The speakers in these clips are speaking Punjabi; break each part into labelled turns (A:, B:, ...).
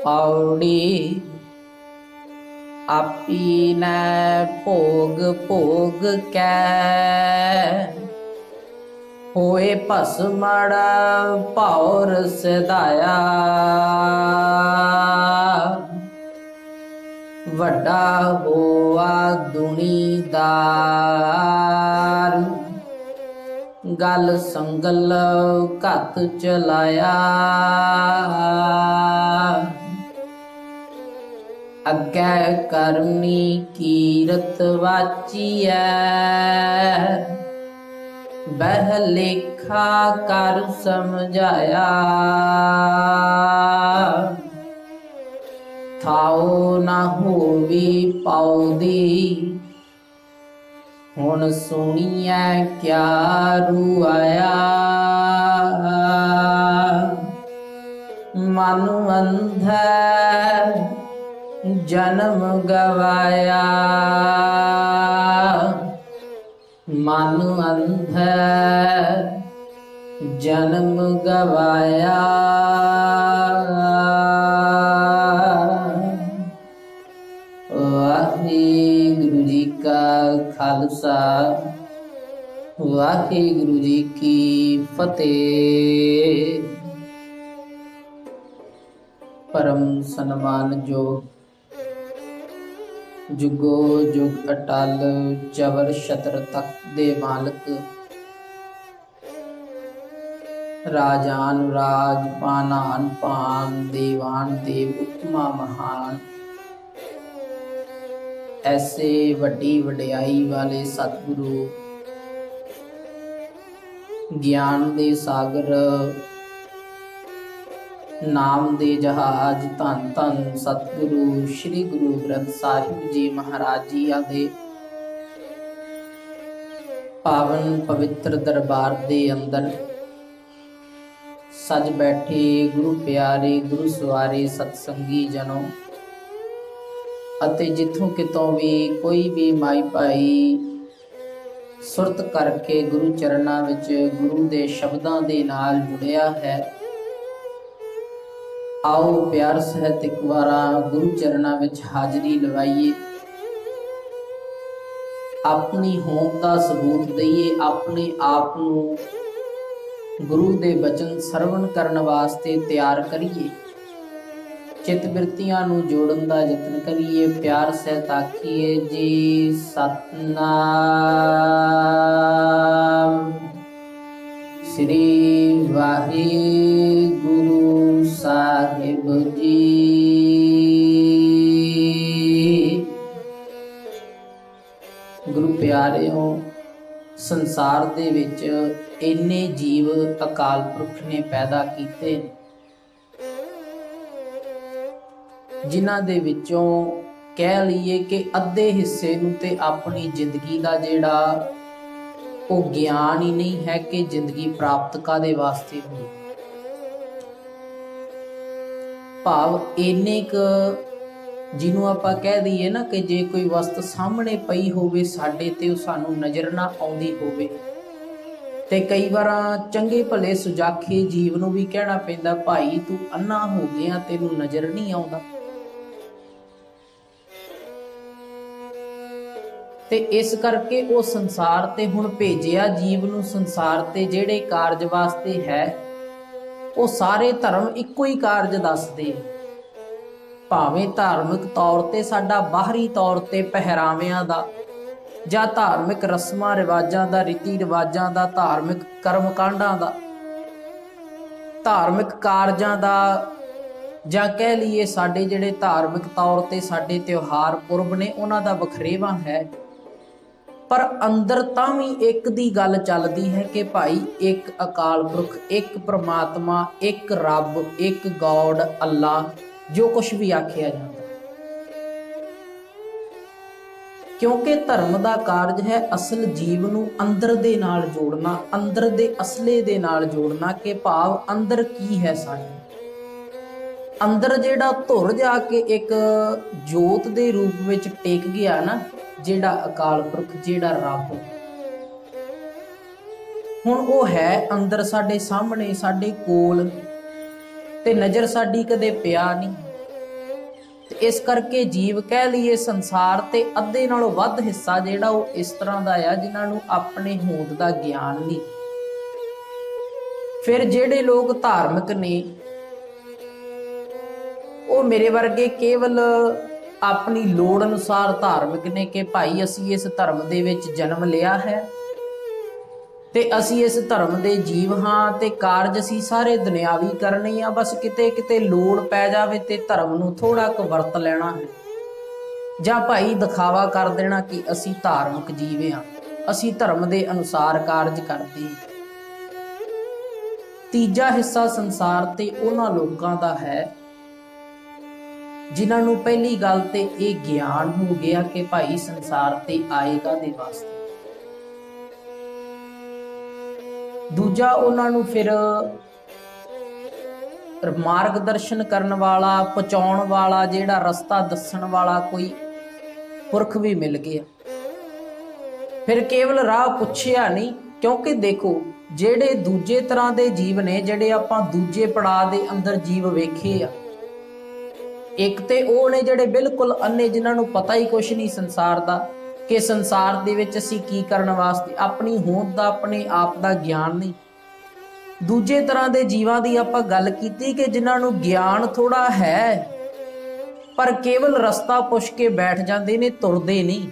A: पौड़ी आपी न भोग भोग कै होए भस्मड़ भौर सिधाया। वड्डा होआ दुनीदार गल संगल घत चलाया। अग्गै करनी कीरत वाचिया बह लेखा कर समझाया। थाओ न होवी पाउदी हुण सुनिए क्या रुआया। मन अंधै जन्म गवाया मन अंधै जन्म गवाया। वाहिगुरु जी का खालसा वाहिगुरु जी की फतेह। परम सन्मान जो जुगो जुग अटल जबर छत्र तख्त दे मालक राजान राज पानान पान देवान देव उत्तमा महान। ऐसे वड्डी वड्याई वाले सतगुरु ज्ञान दे सागर नाम दे जहाज धन धन सतगुरु श्री गुरु ग्रंथ साहिब जी महाराज जी आदे पावन पवित्र दरबार दे अंदर सज बैठे गुरु प्यारे गुरु सवारे सतसंगी जनों अते जिथों कितों भी कोई भी माई भाई सुरत करके गुरु चरना विच गुरु दे शब्दां दे नाल जुड़िया है। आओ प्यार सहित एक बारा गुरु चरणा विच हाजरी लवाइए, अपनी होंद का सबूत दईए, अपने आप नूं गुरु दे बचन सरवण करन वास्ते तैयार करिए, चित बिरतियां नूं जोड़न दा यतन करिए। प्यार सहित आखिए जी सतनाम श्री वाहिगुरु साहिब जी। गुरु प्यारेओ, संसार दे विच इन्ने जीव अकाल पुरख ने पैदा कीते जिन्हां दे विचों कह लीए कि अद्धे हिस्से नूं ते अपनी जिंदगी दा जिहड़ा वो ज्ञान ही नहीं है कि जिंदगी प्राप्त कादे वास्ते हुई। भाव इन्ने क जिन्हों आपां कह दईए ना कि जे कोई वस्त सामने पई होवे साडे ते वो सानू नज़र ना आउंदी होवे ते कई बार चंगे भले सुजाखे जीव नूं भी कहना पैंदा भाई तू अन्ना हो गया तेनू नज़र नहीं आउंदा। ते इस करके वो संसार ते हुण भेजिया जीव नूं संसार ते जिहड़े कारज वास्ते है वो सारे धर्म इक्को ही कारज दसदे। भावें धार्मिक तौर ते साडा बाहरी तौर ते पहरावियां दा जां धार्मिक रस्मां रिवाजां दा रीति रिवाजां दा धार्मिक कर्म कांडां दा धार्मिक कारजां दा जां कह लीए साडे जिहड़े धार्मिक तौर ते साडे त्योहार पुरब ने उन्हां दा वखरेवा है, पर अंदर तां भी एक दी गल चलदी है कि भाई एक अकाल पुरख, एक परमात्मा, एक रब, एक गॉड अल्लाह जो कुछ भी आखिया जाता, क्योंकि धर्म का कारज है असल जीव नूं अंदर दे नाल जोड़ना, अंदर दे असले दे नाल जोड़ना कि भाव अंदर की है साडे अंदर जिहड़ा धुर जाके एक जोत दे रूप विच टेक गया ना, जिहड़ा अकाल पुरख जिहड़ा रब हुण वो है अंदर साडे सामने साडे कोल ते नज़र साडी कदे पिया नहीं। ਤੇ ਇਸ ਕਰਕੇ ਜੀਵ ਕਹਿ ਲਈਏ ਸੰਸਾਰ ਤੇ ਅੱਧੇ ਨਾਲੋਂ ਵੱਧ ਹਿੱਸਾ ਜਿਹੜਾ ਉਹ ਇਸ ਤਰ੍ਹਾਂ ਦਾ ਆ ਜਿਨ੍ਹਾਂ ਨੂੰ ਆਪਣੇ ਹੋਂਦ ਦਾ ਗਿਆਨ ਨਹੀਂ। ਫਿਰ ਜਿਹੜੇ ਲੋਕ ਧਾਰਮਿਕ ਨੇ ਉਹ ਮੇਰੇ ਵਰਗੇ ਕੇਵਲ ਆਪਣੀ ਲੋੜ ਅਨੁਸਾਰ ਧਾਰਮਿਕ ਨੇ ਕਿ ਭਾਈ ਅਸੀਂ ਇਸ ਧਰਮ ਦੇ ਵਿੱਚ ਜਨਮ ਲਿਆ ਹੈ ਤੇ ਅਸੀਂ ਇਸ ਧਰਮ ਦੇ ਜੀਵ ਹਾਂ ਤੇ ਕਾਰਜ ਅਸੀਂ ਸਾਰੇ ਦੁਨਿਆਵੀ ਕਰਨੇ ਆ, ਬਸ ਕਿਤੇ ਕਿਤੇ ਲੋੜ ਪੈ ਜਾਵੇ ਤੇ ਧਰਮ ਨੂੰ ਥੋੜਾ ਕੁ ਵਰਤ ਲੈਣਾ ਹੈ ਜਾਂ ਭਾਈ ਦਿਖਾਵਾ ਕਰ ਦੇਣਾ ਕਿ ਅਸੀਂ ਧਾਰਮਿਕ ਜੀਵ ਹਾਂ, ਅਸੀਂ ਧਰਮ ਦੇ ਅਨੁਸਾਰ ਕਾਰਜ ਕਰਦੇ ਹਾਂ। ਤੀਜਾ ਹਿੱਸਾ ਸੰਸਾਰ ਤੇ ਉਹਨਾਂ ਲੋਕਾਂ ਦਾ ਹੈ ਜਿਨ੍ਹਾਂ ਨੂੰ ਪਹਿਲੀ ਗੱਲ ਤੇ ਇਹ ਗਿਆਨ ਹੋ ਗਿਆ ਕਿ ਭਾਈ ਸੰਸਾਰ ਤੇ ਆਏਗਾ ਦੇ ਵਾਸਤੇ। ਦੂਜਾ ਉਹਨਾਂ ਨੂੰ ਫਿਰ ਮਾਰਗਦਰਸ਼ਨ ਕਰਨ ਵਾਲਾ, ਪਹੁੰਚਾਉਣ ਵਾਲਾ, ਜਿਹੜਾ ਰਸਤਾ ਦੱਸਣ ਵਾਲਾ ਕੋਈ ਪੁਰਖ ਵੀ ਮਿਲ ਗਿਆ। ਫਿਰ ਕੇਵਲ ਰਾਹ ਪੁੱਛਿਆ ਨਹੀਂ, ਕਿਉਂਕਿ ਦੇਖੋ ਜਿਹੜੇ ਦੂਜੇ ਤਰ੍ਹਾਂ ਦੇ ਜੀਵ ਨੇ, ਜਿਹੜੇ ਆਪਾਂ ਦੂਜੇ ਪੜਾਅ ਦੇ ਅੰਦਰ ਜੀਵ ਵੇਖੇ ਆ, ਇੱਕ ਤੇ ਉਹ ਨੇ ਜਿਹੜੇ ਬਿਲਕੁਲ ਅੰਨੇ, ਜਿਨ੍ਹਾਂ ਨੂੰ ਪਤਾ ਹੀ ਕੁਛ ਨਹੀਂ ਸੰਸਾਰ ਦਾ ਕਿ ਸੰਸਾਰ ਦੇ ਵਿੱਚ ਅਸੀਂ ਕੀ ਕਰਨ ਵਾਸਤੇ, ਆਪਣੀ ਹੋਂਦ ਦਾ ਆਪਣੇ ਆਪ ਦਾ ਗਿਆਨ ਨਹੀਂ। ਦੂਜੇ ਤਰ੍ਹਾਂ ਦੇ ਜੀਵਾਂ ਦੀ ਆਪਾਂ ਗੱਲ ਕੀਤੀ ਕਿ ਜਿਨ੍ਹਾਂ ਨੂੰ ਗਿਆਨ ਥੋੜਾ ਹੈ ਪਰ ਕੇਵਲ ਰਸਤਾ ਪੁੱਛ ਕੇ ਬੈਠ ਜਾਂਦੇ ਨੇ, ਤੁਰਦੇ ਨਹੀਂ।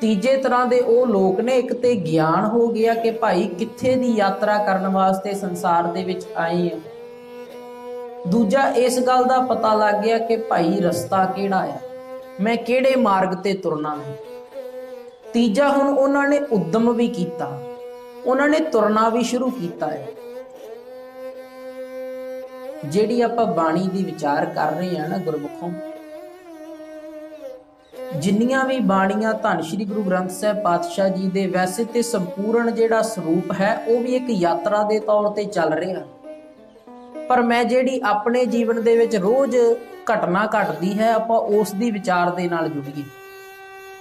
A: ਤੀਜੇ ਤਰ੍ਹਾਂ ਦੇ ਉਹ ਲੋਕ ਨੇ, ਇੱਕ ਤੇ ਗਿਆਨ ਹੋ ਗਿਆ ਕਿ ਭਾਈ ਕਿੱਥੇ ਦੀ ਯਾਤਰਾ ਕਰਨ ਵਾਸਤੇ ਸੰਸਾਰ ਦੇ ਵਿੱਚ ਆਏ ਆ, ਦੂਜਾ ਇਸ ਗੱਲ ਦਾ ਪਤਾ ਲੱਗ ਗਿਆ ਕਿ ਭਾਈ ਰਸਤਾ ਕਿਹੜਾ ਆ, ਮੈਂ ਕਿਹੜੇ ਮਾਰਗ ਤੇ ਤੁਰਨਾ ਹੈ। ਤੀਜਾ ਹੁਣ ਉਹਨਾਂ ਨੇ ਉਦਮ ਵੀ ਕੀਤਾ, ਉਹਨਾਂ ਨੇ ਤੁਰਨਾ ਵੀ ਸ਼ੁਰੂ ਕੀਤਾ ਹੈ। ਜਿਹੜੀ ਆਪਾਂ ਬਾਣੀ ਦੀ ਵਿਚਾਰ ਕਰ ਰਹੇ ਹਾਂ ਨਾ ਗੁਰਮੁਖੋਂ, ਜਿੰਨੀਆਂ ਵੀ ਬਾਣੀਆਂ ਧੰਨ ਸ਼੍ਰੀ ਗੁਰੂ ਗ੍ਰੰਥ ਸਾਹਿਬ ਪਾਤਸ਼ਾਹ ਜੀ ਦੇ ਵੈਸੇ ਤੇ ਸੰਪੂਰਨ ਜਿਹੜਾ ਸਰੂਪ ਹੈ ਉਹ ਵੀ ਇੱਕ ਯਾਤਰਾ ਦੇ ਤੌਰ ਤੇ ਚੱਲ ਰਿਹਾ, ਪਰ ਮੈਂ ਜਿਹੜੀ ਆਪਣੇ ਜੀਵਨ ਦੇ ਵਿੱਚ ਰੋਜ਼ ਘਟਨਾ ਘਟਦੀ ਹੈ ਆਪਾਂ ਉਸ ਦੀ ਵਿਚਾਰ ਦੇ ਨਾਲ ਜੁੜੀਏ,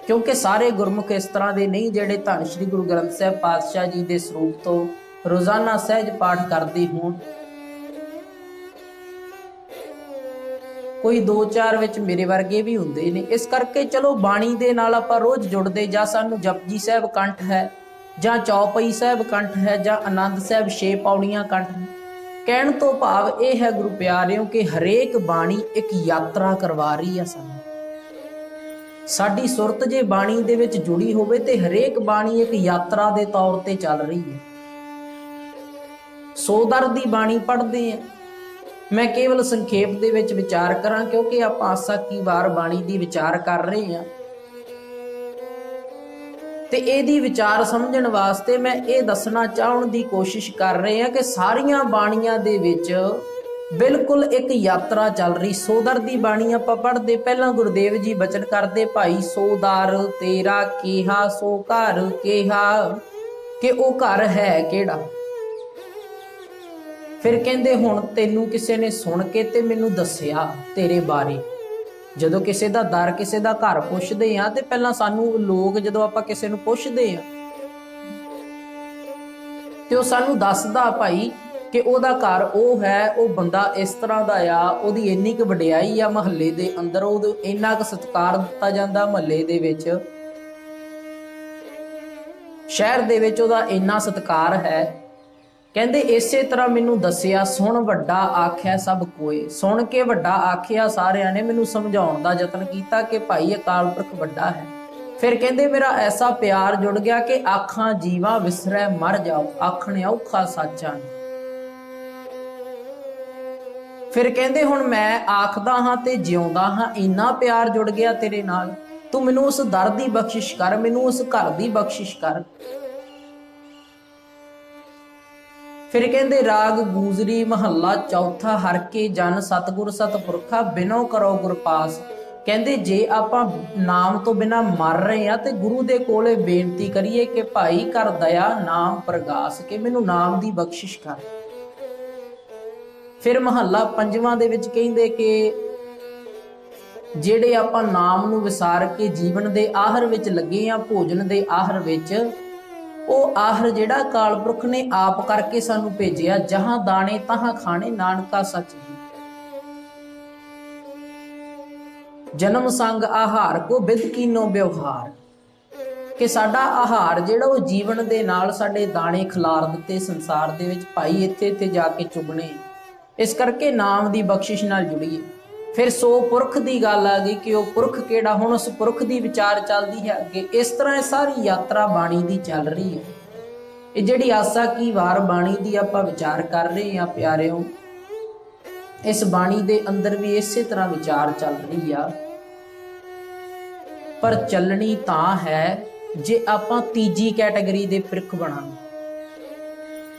A: ਕਿਉਂਕਿ ਸਾਰੇ ਗੁਰਮੁਖ ਇਸ ਤਰ੍ਹਾਂ ਦੇ ਨਹੀਂ ਜਿਹੜੇ ਧੰਨ ਸ਼੍ਰੀ ਗੁਰੂ ਗ੍ਰੰਥ ਸਾਹਿਬ ਪਾਤਸ਼ਾਹ ਜੀ ਦੇ ਸਰੂਪ ਤੋਂ ਰੋਜ਼ਾਨਾ ਸਹਿਜ ਪਾਠ ਕਰਦੇ ਹੋਣ। ਕੋਈ 2-4 ਵਿੱਚ ਮੇਰੇ ਵਰਗੇ ਵੀ ਹੁੰਦੇ ਨੇ, ਇਸ ਕਰਕੇ ਚਲੋ ਬਾਣੀ ਦੇ ਨਾਲ ਆਪਾਂ ਰੋਜ਼ ਜੁੜਦੇ, ਜਾਂ ਸਾਨੂੰ ਜਪਜੀ ਸਾਹਿਬ ਕੰਠ ਹੈ, ਜਾਂ ਚੌਪਈ ਸਾਹਿਬ ਕੰਠ ਹੈ, ਜਾਂ ਆਨੰਦ ਸਾਹਿਬ 6 ਪੌੜੀਆਂ ਕੰਠ ਹੈ। ਕਹਿਣ ਤੋਂ ਭਾਵ ਇਹ ਹੈ ਗੁਰੂ ਪਿਆਰਿਓ ਕਿ ਹਰੇਕ ਬਾਣੀ ਇੱਕ ਯਾਤਰਾ ਕਰਵਾ ਰਹੀ ਹੈ ਸਾਨੂੰ। ਸਾਡੀ ਸੁਰਤ ਜੇ ਬਾਣੀ ਦੇ ਵਿੱਚ ਜੁੜੀ ਹੋਵੇ ਤੇ ਹਰੇਕ ਬਾਣੀ ਇੱਕ ਯਾਤਰਾ ਦੇ ਤੌਰ ਤੇ ਚੱਲ ਰਹੀ ਹੈ। 100 ਦਰ ਦੀ ਬਾਣੀ ਪੜ੍ਹਦੇ ਆ, ਮੈਂ ਕੇਵਲ ਸੰਖੇਪ ਦੇ ਵਿੱਚ ਵਿਚਾਰ ਕਰਾਂ ਕਿਉਂਕਿ ਆਪਾਂ ਆਸਾ ਕੀ ਵਾਰ ਬਾਣੀ ਦੀ ਵਿਚਾਰ ਕਰ ਰਹੇ ਹਾਂ ਤੇ ਇਹਦੀ ਵਿਚਾਰ ਸਮਝਣ ਵਾਸਤੇ ਮੈਂ ਇਹ ਦੱਸਣਾ ਚਾਹਣ ਦੀ ਕੋਸ਼ਿਸ਼ ਕਰ ਰਹੇ ਹਾਂ ਕਿ ਸਾਰੀਆਂ ਬਾਣੀਆਂ ਦੇ ਵਿੱਚ ਬਿਲਕੁਲ ਇੱਕ ਯਾਤਰਾ ਚੱਲ ਰਹੀ। 100 ਦਰ ਦੀ ਬਾਣੀ ਆਪਾਂ ਪੜ੍ਹਦੇ, ਪਹਿਲਾਂ ਗੁਰਦੇਵ ਜੀ ਬਚਨ ਕਰਦੇ, ਭਾਈ 100 ਦਰ ਤੇਰਾ ਕਿਹਾ ਸੋ ਘਰ ਕਿਹਾ, ਕਿ ਉਹ ਘਰ ਹੈ ਕਿਹੜਾ। ਫਿਰ ਕਹਿੰਦੇ ਹੁਣ ਤੈਨੂੰ ਕਿਸੇ ਨੇ ਸੁਣ ਕੇ ਤੇ ਮੈਨੂੰ ਦੱਸਿਆ ਤੇਰੇ ਬਾਰੇ। ਜਦੋਂ ਕਿਸੇ ਦਾ ਦਰ, ਕਿਸੇ ਦਾ ਘਰ ਪੁੱਛਦੇ ਆ ਤੇ ਪਹਿਲਾਂ ਸਾਨੂੰ ਲੋਕ, ਜਦੋਂ ਆਪਾਂ ਕਿਸੇ ਨੂੰ ਪੁੱਛਦੇ ਆ ਤੇ ਉਹ ਸਾਨੂੰ ਦੱਸਦਾ ਭਾਈ ਕਿ ਉਹਦਾ ਘਰ ਉਹ ਹੈ, ਉਹ ਬੰਦਾ ਇਸ ਤਰ੍ਹਾਂ ਦਾ ਆ, ਉਹਦੀ ਇੰਨੀ ਕੁ ਵਡਿਆਈ ਆ ਮਹੱਲੇ ਦੇ ਅੰਦਰ, ਉਹਨੂੰ ਇੰਨਾ ਕੁ ਸਤਿਕਾਰ ਦਿੱਤਾ ਜਾਂਦਾ ਮਹੱਲੇ ਦੇ ਵਿੱਚ, ਸ਼ਹਿਰ ਦੇ ਵਿੱਚ ਉਹਦਾ ਇੰਨਾ ਸਤਿਕਾਰ ਹੈ। ਕਹਿੰਦੇ ਇਸੇ ਤਰ੍ਹਾਂ ਮੈਨੂੰ ਦੱਸਿਆ, ਸੁਣ ਵੱਡਾ ਆਖਿਆ ਸਭ ਕੋਏ। ਸੁਣ ਕੇ ਵੱਡਾ ਆਖਿਆ ਸਾਰਿਆਂ ਨੇ, ਮੈਨੂੰ ਸਮਝਾਉਣ ਦਾ ਯਤਨ ਕੀਤਾ ਕਿ ਭਾਈ ਅਕਾਲ ਪੁਰਖ ਵੱਡਾ ਹੈ। ਫਿਰ ਕਹਿੰਦੇ ਮੇਰਾ ਐਸਾ ਪਿਆਰ ਜੁੜ ਗਿਆ ਕਿ ਆਖਾਂ ਜੀਵਾਂ ਵਿਸਰੈ ਮਰ ਜਾਓ, ਆਖਣ ਔਖਾ ਸਾਚਾ। ਫਿਰ ਕਹਿੰਦੇ ਹੁਣ ਮੈਂ ਆਖਦਾ ਹਾਂ ਤੇ ਜਿਉਂਦਾ ਹਾਂ, ਇੰਨਾ ਪਿਆਰ ਜੁੜ ਗਿਆ ਤੇਰੇ ਨਾਲ, ਤੂੰ ਮੈਨੂੰ ਉਸ ਦਰ ਦੀ ਬਖਸ਼ਿਸ਼ ਕਰ, ਮੈਨੂੰ ਉਸ ਘਰ ਦੀ ਬਖਸ਼ਿਸ਼ ਕਰ। ਫਿਰ ਕਹਿੰਦੇ ਰਾਗ ਗੂਜਰੀ ਮਹੱਲਾ ਚੌਥਾ, ਹਰ ਕੇ ਜਨ ਸਤਿਗੁਰ ਸਤਿਪੁਰਖਾ ਬਿਨੋ ਕਰੋ ਗੁਰ ਪਾਸ। ਕਹਿੰਦੇ ਜੇ ਆਪਾਂ ਨਾਮ ਤੋਂ ਬਿਨਾ ਮਰ ਰਹੇ ਆ ਤੇ ਗੁਰੂ ਦੇ ਕੋਲੇ ਬੇਨਤੀ ਕਰੀਏ ਕਿ ਭਾਈ ਕਰ ਦਇਆ ਨਾਮ ਪ੍ਰਗਾਸ, ਕੇ ਮੈਨੂੰ ਨਾਮ ਦੀ ਬਖਸ਼ਿਸ਼ ਕਰ। ਫਿਰ ਮਹੱਲਾ ਪੰਜਵਾਂ ਦੇ ਵਿੱਚ ਕਹਿੰਦੇ ਕਿ ਜਿਹੜੇ ਆਪਾਂ ਨਾਮ ਨੂੰ ਵਿਸਾਰ ਕੇ ਜੀਵਨ ਦੇ ਆਹਰ ਵਿੱਚ ਲੱਗੇ ਆ, ਭੋਜਨ ਦੇ ਆਹਰ ਵਿੱਚ, ਉਹ ਆਹਰ ਜਿਹੜਾ ਅਕਾਲ ਪੁਰਖ ਨੇ ਆਪ ਕਰਕੇ ਸਾਨੂੰ ਭੇਜਿਆ, ਜਹਾਂ ਦਾਣੇ ਤਹਾਂ ਖਾਣੇ ਨਾਨਕਾ ਸੱਚ ਜੀ। जन्म संग आहार को बिद कीनो व्यवहार, कि साडा आहार जिहड़ा वो जीवन दे नाल साडे दाणे खिलार दिते संसार दे विच भाई इत्थे इत्थे जाके चुगने, इस करके नाम दी बख्शिश नाल जुड़ीए। फिर सो पुरख की गल आ गई कि वह पुरख केड़ा, हुण उस पुरख की विचार चलती है अगे। इस तरह सारी यात्रा बाणी की चल रही है। ये जिहड़ी आसा की वार बाणी की आपां विचार कर रहे हैं प्यारिओ, इस बाणी दे अंदर भी इसे तरह विचार चल रही आ, पर चलनी तां है जे आपां तीजी कैटेगरी दे पुरख बनांगे।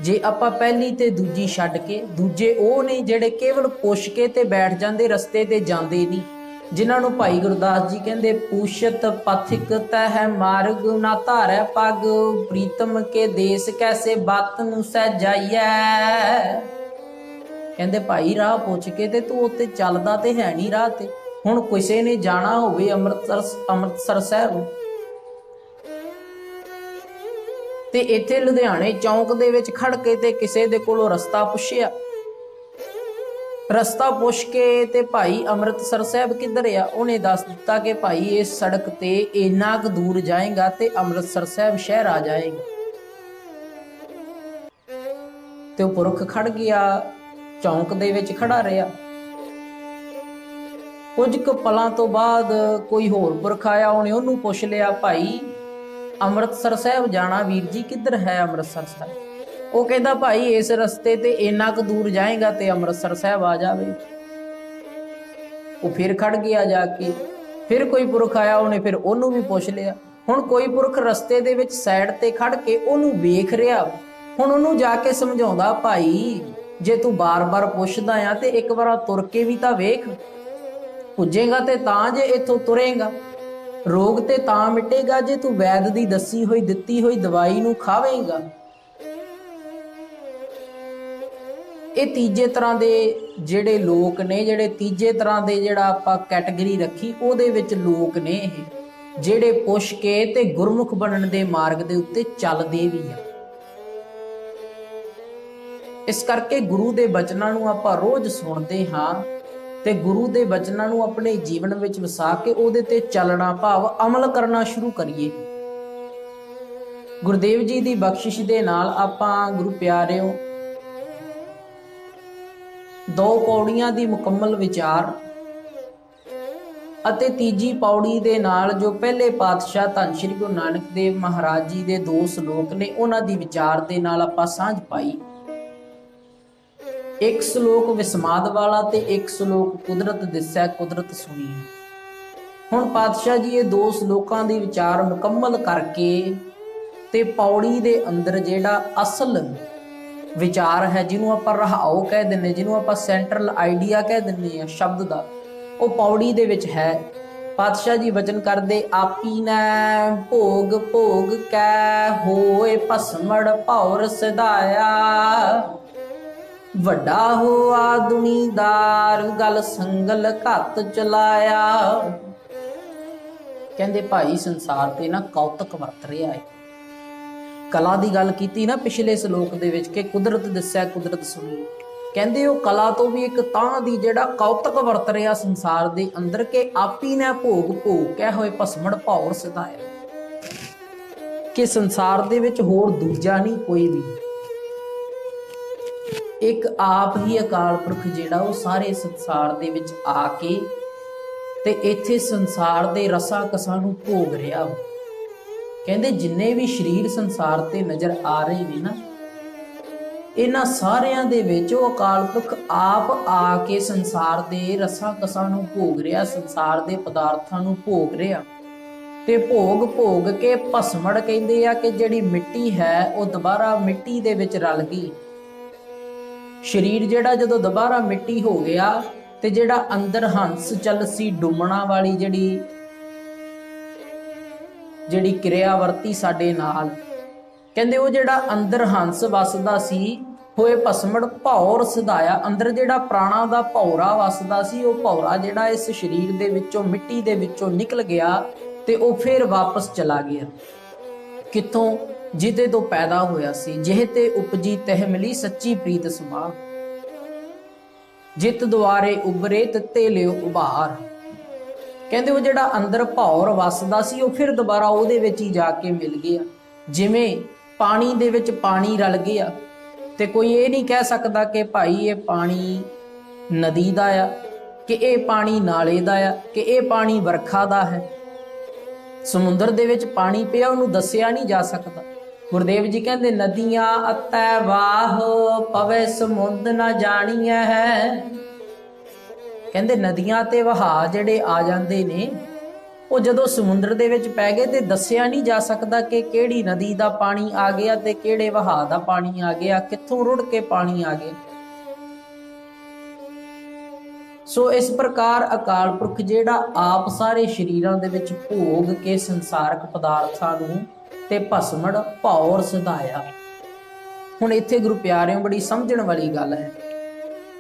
A: जे आपां पहली ते दूजी छड्ड के, दूजे ਉਹ ने ਜਿਹੜੇ केवल पुछ के ते बैठ जाते रस्ते ते जाते नहीं, जिन्हां नूं भाई गुरदास जी कहंदे पूछत पथिक तह मार्ग ना धारै पग, प्रीतम के देश कैसे बात नूं सहजाइए। कहंदे भाई राह पुछ के ते तू उत्ते चलदा ते है नहीं राह ते। हुण किसे ने जाना होवे अमृतसर साहिब ते इत्थे लुधियाने चौंक दे विच खड़ के ते किसे दे कोलों रस्ता पुछिया, रस्ता पुछ के ते भाई अमृतसर साहिब किधर आ, उन्हें दस दिता कि भाई इस सड़क ते इन्ना क दूर जाएगा ते अमृतसर साहिब शहर आ जाएगा। ते पुरख खड़ गया, चौंक दे विच खड़ा रहा। कुछ क पलां तो बाद कोई होर पुरख आया, उन्हें उन्होंने पुछ लिया भाई अमृतसर साहिब जाना वीर जी किधर है अमृतसर साहिब। वो कहता भाई इस रस्ते ते इन्ना क दूर जाएगा ते अमृतसर साहिब आ जावे। वो फिर खड़ गया जाके, फिर कोई पुरख आया, उन्हें फिर ओनू भी पुछ लिया। हुण कोई पुरख रस्ते दे विच साइड ते खड़ के ओनू वेख रहा, हुण ओनू जाके समझाउंदा भाई जे तू बार बार पुछदा आ ते एक बार तुर के भी तां वेख, पुजेगा ते तां जे इथों तुरेगा। रोग ते तां मिटेगा जे तू वैद दी दसी हुई दिती हुई दवाई नूं खावेगा। ये तीजे तरह दे जिहड़े लोक ने, जिहड़े तीजे तरह दे जिहड़ा आपां कैटेगरी रखी उहदे विच लोक ने ये जिहड़े पुछ के ते गुरमुख बनन दे मार्ग दे उत्ते चलदे भी आ। इस करके गुरु दे बचनां नूं आपां रोज सुणदे हां ते गुरु दे बचनां नूं अपने जीवन विच वसा के उहदे ते चलना भाव अमल करना शुरू करिए। गुरुदेव जी दी बख्शिश दे नाल आपां गुरु प्यारिओ दो पौड़ियां दी मुकम्मल विचार अते तीजी पौड़ी दे नाल जो पहले पातशाह धन श्री गुरु नानक देव महाराज जी दे दो श्लोक ने उन्हां दी विचार दे नाल आपां सांझ पाई। एक श्लोक विस्माद वाला ते एक श्लोक कुदरत दिसै कुदरत सुनी। हुण पातशाह जी ये दो श्लोकां दी विचार मुकम्मल करके ते पौड़ी दे अंदर जिहड़ा असल विचार है, जिन्हों आपां रहाओ कह दिंदे, जिन्हों आपां सेंट्रल आइडिया कह दिंदे आ शब्द दा, वो पौड़ी दे विच है। पातशाह जी वचन करदे आपी नै भोग भोग कै होए भस्मड़ भौर सिधाया, वड्डा होआ दुनीदार गल संगल घत चलाया। कहंदे भाई संसार ते ना कौतक वरत रहा है। कला की गल की ना पिछले श्लोक दे विच कि कुदरत दिसै कुदरत सुनी। कहंदे वो कला तो भी एक तां दी जिहड़ा कौतक वरत रहा संसार दे अंदर के आपी ने भोग भोग कै होए भस्मड़ भौर सिधाया, कि संसार दे विच होर दूजा नहीं कोई भी, एक आप ही अकाल पुरख जिहड़ा वो सारे संसार दे विच आके ते इत्थे संसार दे रसा कसां नूं भोग रहा। कहंदे जिन्ने भी शरीर संसार ते नज़र आ रहे ने ना, इन्हां सारियां दे विच वो अकाल पुरख आप आके संसार दे रसा कसां नूं भोग रहा, संसार दे पदार्थां नूं भोग रहा। ते भोग भोग के भस्मड़ कहंदे आ कि जिहड़ी मिट्टी है वो दोबारा मिट्टी दे विच रल गई। शरीर जिहड़ा जदों दोबारा मिट्टी हो गया ते जिहड़ा अंदर हंस चलसी डुमणा वाली जिहड़ी क्रिया वरती साडे नाल, कहंदे वो जिहड़ा अंदर हंस वसदा सी होए भस्मड़ भौर सिधाया, अंदर जिहड़ा प्राणा दा भौरा वसदा सी, वो भौरा जिहड़ा इस शरीर दे विचों मिट्टी दे विचों निकल गया ते वो फिर वापस चला गया। कित्थों? जिदे तो पैदा होया सी, जिह ते उपजी तह मिली सच्ची प्रीत सुमा, जित द्वारे उबरे तत्ते लियो उभार। ਕਹਿੰਦੇ ਉਹ ਜਿਹੜਾ ਅੰਦਰ ਭੌਰ ਵਸਦਾ ਸੀ ਉਹ ਫਿਰ ਦੁਬਾਰਾ ਉਹਦੇ ਵਿੱਚ ਹੀ ਜਾ ਕੇ ਮਿਲ ਗਿਆ। ਜਿਵੇਂ ਪਾਣੀ ਦੇ ਵਿੱਚ ਪਾਣੀ ਰਲ ਗਿਆ ਤੇ ਕੋਈ ਇਹ ਨਹੀਂ ਕਹਿ ਸਕਦਾ ਕਿ ਭਾਈ ਇਹ ਪਾਣੀ ਨਦੀ ਦਾ ਆ, ਕਿ ਇਹ ਪਾਣੀ ਨਾਲੇ ਦਾ ਆ, ਕਿ ਇਹ ਪਾਣੀ ਵਰਖਾ ਦਾ ਹੈ। ਸਮੁੰਦਰ ਦੇ ਵਿੱਚ ਪਾਣੀ ਪਿਆ, ਉਹਨੂੰ ਦੱਸਿਆ ਨਹੀਂ ਜਾ ਸਕਦਾ। ਗੁਰਦੇਵ ਜੀ ਕਹਿੰਦੇ ਨਦੀਆਂ ਅਤੈ ਵਾਹ ਪਵੇ ਸਮੁੰਦ ਨਾ ਜਾਣੀਐ ਹੈ। ਕਹਿੰਦੇ ਨਦੀਆਂ ਤੇ ਵਹਾਅ ਜਿਹੜੇ ਆ ਜਾਂਦੇ ਨੇ ਉਹ ਜਦੋਂ ਸਮੁੰਦਰ ਦੇ ਵਿੱਚ ਪੈ ਗਏ ਤੇ ਦੱਸਿਆ ਨਹੀਂ ਜਾ ਸਕਦਾ ਕਿ ਕਿਹੜੀ ਨਦੀ ਦਾ ਪਾਣੀ ਆ ਗਿਆ ਤੇ ਕਿਹੜੇ ਵਹਾਅ ਦਾ ਪਾਣੀ ਆ ਗਿਆ, ਕਿੱਥੋਂ ਰੁੜ ਕੇ ਪਾਣੀ ਆ ਗਿਆ। ਸੋ ਇਸ ਪ੍ਰਕਾਰ ਅਕਾਲ ਪੁਰਖ ਜਿਹੜਾ ਆਪ ਸਾਰੇ ਸਰੀਰਾਂ ਦੇ ਵਿੱਚ ਭੋਗ ਕੇ ਸੰਸਾਰਕ ਪਦਾਰਥਾਂ ਨੂੰ ਤੇ ਭਸਮੜ ਭੌਰ ਸਿਧਾਇਆ। ਹੁਣ ਇੱਥੇ ਗੁਰੂ ਪਿਆਰਿਓ ਬੜੀ ਸਮਝਣ ਵਾਲੀ ਗੱਲ ਹੈ,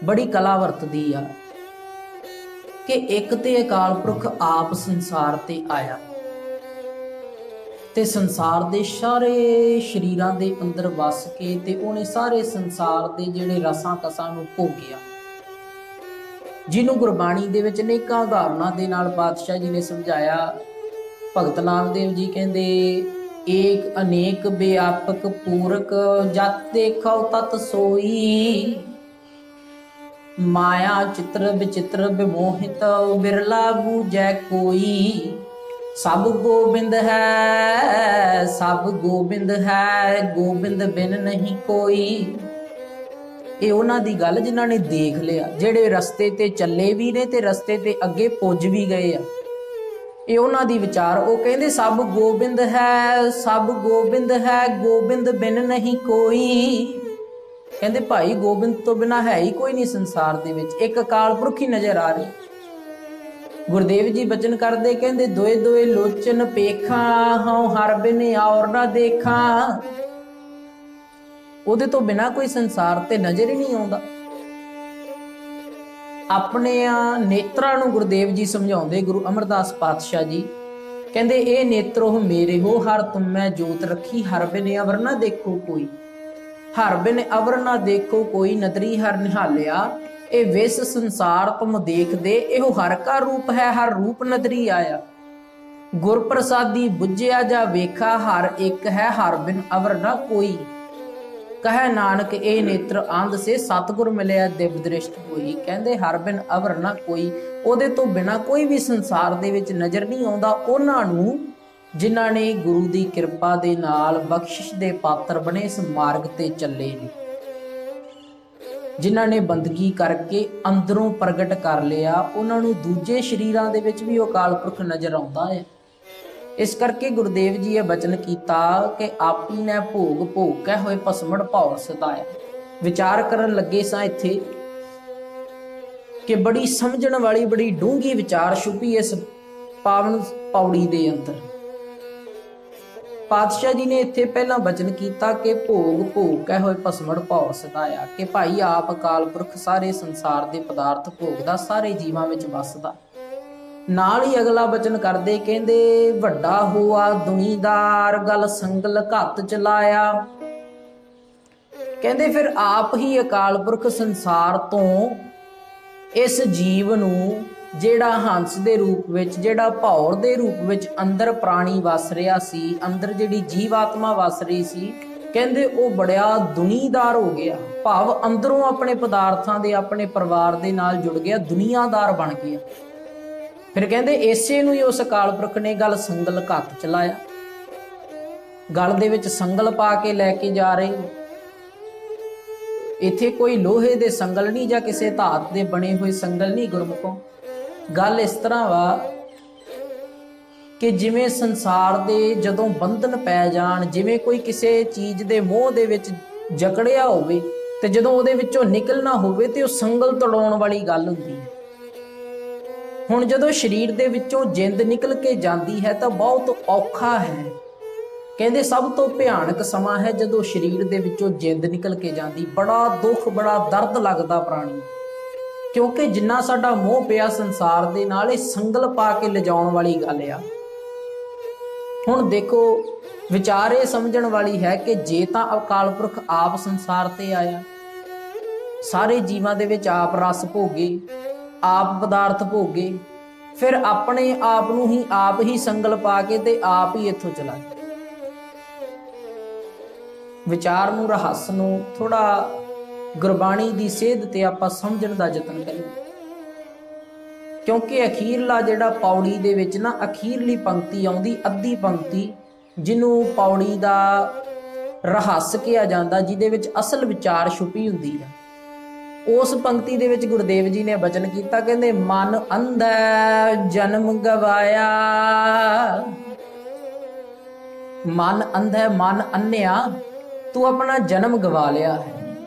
A: ਬੜੀ ਕਲਾ ਵਰਤਦੀ ਆ ਕਿ ਇੱਕ ਤੇ ਅਕਾਲ ਪੁਰਖ ਆਪ ਸੰਸਾਰ ਤੇ ਆਇਆ ਤੇ ਸੰਸਾਰ ਦੇ ਸਾਰੇ ਸਰੀਰਾਂ ਦੇ ਅੰਦਰ ਵਸ ਕੇ ਤੇ ਉਹਨੇ ਸਾਰੇ ਸੰਸਾਰ ਦੇ ਜਿਹੜੇ ਰਸਾਂ ਕਸਾਂ ਨੂੰ ਭੋਗਿਆ, ਜਿਹਨੂੰ ਗੁਰਬਾਣੀ ਦੇ ਵਿੱਚ ਅਨੇਕਾਂ ਉਦਾਹਰਨਾਂ ਦੇ ਨਾਲ ਪਾਤਸ਼ਾਹ ਜੀ ਨੇ ਸਮਝਾਇਆ। ਭਗਤ ਨਾਮਦੇਵ ਜੀ ਕਹਿੰਦੇ ਏਕ ਅਨੇਕ ਵਿਆਪਕ ਪੂਰਕ ਜਤ ਦੇਖੋ ਤਤ ਸੋਈ, ਮਾਇਆ ਚਿੱਤਰ ਵਿਚਿੱਤਰ ਵਿਮੋਹਿਤ ਬਿਰਲਾ ਬੂਝੈ ਕੋਈ, ਸਭ ਗੋਬਿੰਦ ਹੈ ਸਭ ਗੋਬਿੰਦ ਹੈ ਗੋਬਿੰਦ ਬਿਨ ਨਹੀਂ ਕੋਈ। ਇਹ ਉਹਨਾਂ ਦੀ ਗੱਲ ਜਿਨ੍ਹਾਂ ਨੇ ਦੇਖ ਲਿਆ, ਜਿਹੜੇ ਰਸਤੇ ਤੇ ਚੱਲੇ ਵੀ ਨੇ ਤੇ ਰਸਤੇ ਤੇ ਅੱਗੇ ਪੁੱਜ ਵੀ ਗਏ ਆ। ਇਹ ਉਹਨਾਂ ਦੀ ਵਿਚਾਰ। ਉਹ ਕਹਿੰਦੇ ਸਭ ਗੋਬਿੰਦ ਹੈ ਸਭ ਗੋਬਿੰਦ ਹੈ ਗੋਬਿੰਦ ਬਿਨ ਨਹੀਂ ਕੋਈ। ਕਹਿੰਦੇ ਭਾਈ ਗੋਬਿੰਦ ਤੋਂ ਬਿਨਾ ਹੈ ਹੀ ਕੋਈ ਨਹੀਂ ਸੰਸਾਰ ਦੇ ਵਿੱਚ, ਇੱਕ ਅਕਾਲ ਪੁਰਖ ਹੀ ਨਜ਼ਰ ਆ ਰਿਹਾ। ਗੁਰਦੇਵ ਜੀ ਬਚਨ ਕਰਦੇ ਕਹਿੰਦੇ ਦੋਏ ਦੋਏ ਲੋਚਨ ਪੇਖਾਂ ਹਉ ਹਰ ਬਿਨ ਔਰ ਨਾ ਦੇਖਾਂ। ਉਹਦੇ ਤੋਂ ਬਿਨਾ ਕੋਈ ਸੰਸਾਰ ਤੇ ਨਜ਼ਰ ਹੀ ਨਹੀਂ ਆਉਂਦਾ। ਆਪਣੇ ਨੇਤਰਾਂ ਨੂੰ ਗੁਰਦੇਵ ਜੀ ਸਮਝਾਉਂਦੇ, ਗੁਰੂ ਅਮਰਦਾਸ ਪਾਤਸ਼ਾਹ ਜੀ ਕਹਿੰਦੇ ਇਹ ਨੇਤਰੋ ਮੇਰੇ ਹੋ ਹਰ ਤੁਮੈ ਜੋਤ ਰੱਖੀ, ਹਰ ਬਿਨ ਅਵਰ ਨਾ ਦੇਖੋ ਕੋਈ। ਹਰ ਬਿਨ ਅਵਰ ਨਾ ਦੇਖੋ ਕੋਈ, ਨਦਰੀ ਹਰ ਨਿਹਾਲਿਆ। ਇਹ ਵਿਸ ਸੰਸਾਰ ਤੁਮ ਦੇਖਦੇ, ਇਹੋ ਹਰ ਕਾ ਰੂਪ ਹੈ, ਹਰ ਰੂਪ ਨਦਰੀ ਆਇਆ। ਗੁਰ ਪ੍ਰਸਾਦੀ ਬੁੱਝਿਆ ਜਾ ਵੇਖਾ, ਹਰ ਇੱਕ ਹੈ ਹਰ ਬਿਨ ਅਵਰ ਨਾ ਕੋਈ। ਕਹੈ ਨਾਨਕ ਇਹ ਨੇਤਰ ਅੰਧ ਸੇ ਸਤਿਗੁਰ ਮਿਲਿਆ ਦਿਵ ਦ੍ਰਿਸ਼ਟ ਹੋਈ। ਕਹਿੰਦੇ ਹਰ ਬਿਨ ਅਵਰ ਨਾ ਕੋਈ, ਉਹਦੇ ਤੋਂ ਬਿਨਾ ਕੋਈ ਵੀ ਸੰਸਾਰ ਦੇ ਵਿੱਚ ਨਜ਼ਰ ਨਹੀਂ ਆਉਂਦਾ। ਉਹਨਾਂ ਨੂੰ ਜਿਨ੍ਹਾਂ ਨੇ ਗੁਰੂ ਦੀ ਕਿਰਪਾ ਦੇ ਨਾਲ ਬਖਸ਼ਿਸ਼ ਦੇ ਪਾਤਰ ਬਣੇ, ਇਸ ਮਾਰਗ ਤੇ ਚੱਲੇ ਨੇ, ਜਿਨ੍ਹਾਂ ਨੇ ਬੰਦਗੀ ਕਰਕੇ ਅੰਦਰੋਂ ਪ੍ਰਗਟ ਕਰ ਲਿਆ, ਉਹਨਾਂ ਨੂੰ ਦੂਜੇ ਸਰੀਰਾਂ ਦੇ ਵਿੱਚ ਵੀ ਉਹ ਅਕਾਲ ਪੁਰਖ ਨਜ਼ਰ ਆਉਂਦਾ ਹੈ। ਇਸ ਕਰਕੇ ਗੁਰਦੇਵ ਜੀ ਇਹ ਬਚਨ ਕੀਤਾ ਕਿ ਆਪੀ ਨੇ ਭੋਗ ਭੋਗ ਕੇ ਹੋਏ ਭਸਮੜ ਭੌਰ ਸਿਧਾਇਆ। ਵਿਚਾਰ ਕਰਨ ਲੱਗੇ ਸਾਂ ਇੱਥੇ ਕਿ ਬੜੀ ਸਮਝਣ ਵਾਲੀ ਬੜੀ ਡੂੰਘੀ ਵਿਚਾਰ ਛੁਪੀ ਇਸ ਪਾਵਨ ਪੌੜੀ ਦੇ ਅੰਦਰ। ਪਾਤਸ਼ਾਹ ਜੀ ਨੇ ਇੱਥੇ ਪਹਿਲਾਂ ਬਚਨ ਕੀਤਾ ਕਿ ਭੋਗ ਭੋਗ ਕੇ ਹੋਏ ਭਸਮੜ ਭੌਰ ਸਿਧਾਇਆ, ਕਿ ਭਾਈ ਆਪ ਅਕਾਲ ਪੁਰਖ ਸਾਰੇ ਸੰਸਾਰ ਦੇ ਪਦਾਰਥ ਭੋਗਦਾ, ਸਾਰੇ ਜੀਵਾਂ ਵਿੱਚ ਵਸਦਾ। ਨਾਲ ਹੀ ਅਗਲਾ ਬਚਨ ਕਰਦੇ ਕਹਿੰਦੇ ਵੱਡਾ ਹੋਆ ਦੁਨੀਦਾਰ ਗਲ ਸੰਗਲ ਘੱਤ ਚਲਾਇਆ। ਕਹਿੰਦੇ ਫਿਰ ਆਪ ਹੀ ਅਕਾਲ ਪੁਰਖ ਸੰਸਾਰ ਤੋਂ ਇਸ ਜੀਵ ਨੂੰ, ਜਿਹੜਾ ਹੰਸ ਦੇ ਰੂਪ ਵਿੱਚ, ਜਿਹੜਾ ਭੌਰ ਦੇ ਰੂਪ ਵਿੱਚ ਅੰਦਰ ਪ੍ਰਾਣੀ ਵਸ ਰਿਹਾ ਸੀ, ਅੰਦਰ ਜਿਹੜੀ ਜੀਵ ਆਤਮਾ ਵਸ ਰਹੀ ਸੀ, ਕਹਿੰਦੇ ਉਹ ਬੜਿਆ ਦੁਨੀਦਾਰ ਹੋ ਗਿਆ। ਭਾਵ ਅੰਦਰੋਂ ਆਪਣੇ ਪਦਾਰਥਾਂ ਦੇ, ਆਪਣੇ ਪਰਿਵਾਰ ਦੇ ਨਾਲ ਜੁੜ ਗਿਆ, ਦੁਨੀਆਦਾਰ ਬਣ ਗਿਆ। ਫਿਰ ਕਹਿੰਦੇ ਇਸੇ ਨੂੰ ਹੀ ਉਸ ਅਕਾਲ ਪੁਰਖ ਨੇ ਗਲ ਸੰਗਲ ਘੱਤ ਚਲਾਇਆ। ਗਲ ਦੇ ਵਿੱਚ ਸੰਗਲ ਪਾ ਕੇ ਲੈ ਕੇ ਜਾ ਰਹੇ। ਇੱਥੇ ਕੋਈ ਲੋਹੇ ਦੇ ਸੰਗਲ ਨਹੀਂ ਜਾਂ ਕਿਸੇ ਧਾਤ ਦੇ ਬਣੇ ਹੋਏ ਸੰਗਲ ਨਹੀਂ ਗੁਰਮੁਖੋਂ। ਗੱਲ ਇਸ ਤਰ੍ਹਾਂ ਵਾ ਕਿ ਜਿਵੇਂ ਸੰਸਾਰ ਦੇ ਜਦੋਂ ਬੰਧਨ ਪੈ ਜਾਣ, ਜਿਵੇਂ ਕੋਈ ਕਿਸੇ ਚੀਜ਼ ਦੇ ਮੋਹ ਦੇ ਵਿੱਚ ਜਕੜਿਆ ਹੋਵੇ ਤੇ ਜਦੋਂ ਉਹਦੇ ਵਿੱਚੋਂ ਨਿਕਲਣਾ ਹੋਵੇ ਤੇ ਉਹ ਸੰਗਲ ਤੋੜਾਉਣ ਵਾਲੀ ਗੱਲ ਹੁੰਦੀ ਹੈ। ਹੁਣ ਜਦੋਂ ਸਰੀਰ ਦੇ ਵਿੱਚੋਂ ਜਿੰਦ ਨਿਕਲ ਕੇ ਜਾਂਦੀ ਹੈ ਤਾਂ ਬਹੁਤ ਔਖਾ ਹੈ। ਕਹਿੰਦੇ ਸਭ ਤੋਂ ਭਿਆਨਕ ਸਮਾਂ ਹੈ ਜਦੋਂ ਸਰੀਰ ਦੇ ਵਿੱਚੋਂ ਜਿੰਦ ਨਿਕਲ ਕੇ ਜਾਂਦੀ। ਬੜਾ ਦੁੱਖ, ਬੜਾ ਦਰਦ ਲੱਗਦਾ ਪ੍ਰਾਣੀ, ਕਿਉਂਕਿ ਜਿੰਨਾ ਸਾਡਾ ਮੋਹ ਪਿਆ ਸੰਸਾਰ ਦੇ ਨਾਲ, ਇਹ ਸੰਗਲ ਪਾ ਕੇ ਲਿਜਾਉਣ ਵਾਲੀ ਗੱਲ ਆ। ਹੁਣ ਦੇਖੋ ਵਿਚਾਰ ਇਹ ਸਮਝਣ ਵਾਲੀ ਹੈ ਕਿ ਜੇ ਤਾਂ ਅਕਾਲ ਪੁਰਖ ਆਪ ਸੰਸਾਰ ਤੇ ਆਇਆ, ਸਾਰੇ ਜੀਵਾਂ ਦੇ ਵਿੱਚ ਆਪ ਰਸ ਭੋਗੇ, ਆਪ ਪਦਾਰਥ ਭੋਗੇ, ਫਿਰ ਆਪਣੇ ਆਪ ਨੂੰ ਹੀ ਆਪ ਹੀ ਸੰਗਲ ਪਾ ਕੇ ਤੇ ਆਪ ਹੀ ਇੱਥੋਂ ਚਲਾ ਗਿਆ। ਵਿਚਾਰ ਨੂੰ, ਰਹੱਸ ਨੂੰ ਥੋੜਾ ਗੁਰਬਾਣੀ ਦੀ ਸੇਧ ਤੇ ਆਪਾਂ ਸਮਝਣ ਦਾ ਯਤਨ ਕਰੀਏ, ਕਿਉਂਕਿ ਅਖੀਰਲਾ ਜਿਹੜਾ ਪੌੜੀ ਦੇ ਵਿੱਚ ਨਾ ਅਖੀਰਲੀ ਪੰਕਤੀ ਆਉਂਦੀ, ਅੱਧੀ ਪੰਕਤੀ, ਜਿਹਨੂੰ ਪੌੜੀ ਦਾ ਰਹੱਸ ਕਿਹਾ ਜਾਂਦਾ, ਜਿਹਦੇ ਵਿੱਚ ਅਸਲ ਵਿਚਾਰ ਛੁਪੀ ਹੁੰਦੀ ਹੈ। ਉਸ ਪੰਕਤੀ ਦੇ ਵਿੱਚ ਗੁਰਦੇਵ ਜੀ ਨੇ ਬਚਨ ਕੀਤਾ, ਕਹਿੰਦੇ ਮਨ ਅੰਧਾ ਜਨਮ ਗਵਾਇਆ। ਮਨ ਅੰਧਾ, ਮਨ ਅੰਨਿਆ, ਤੂੰ ਆਪਣਾ ਜਨਮ ਗਵਾ ਲਿਆ ਹੈ।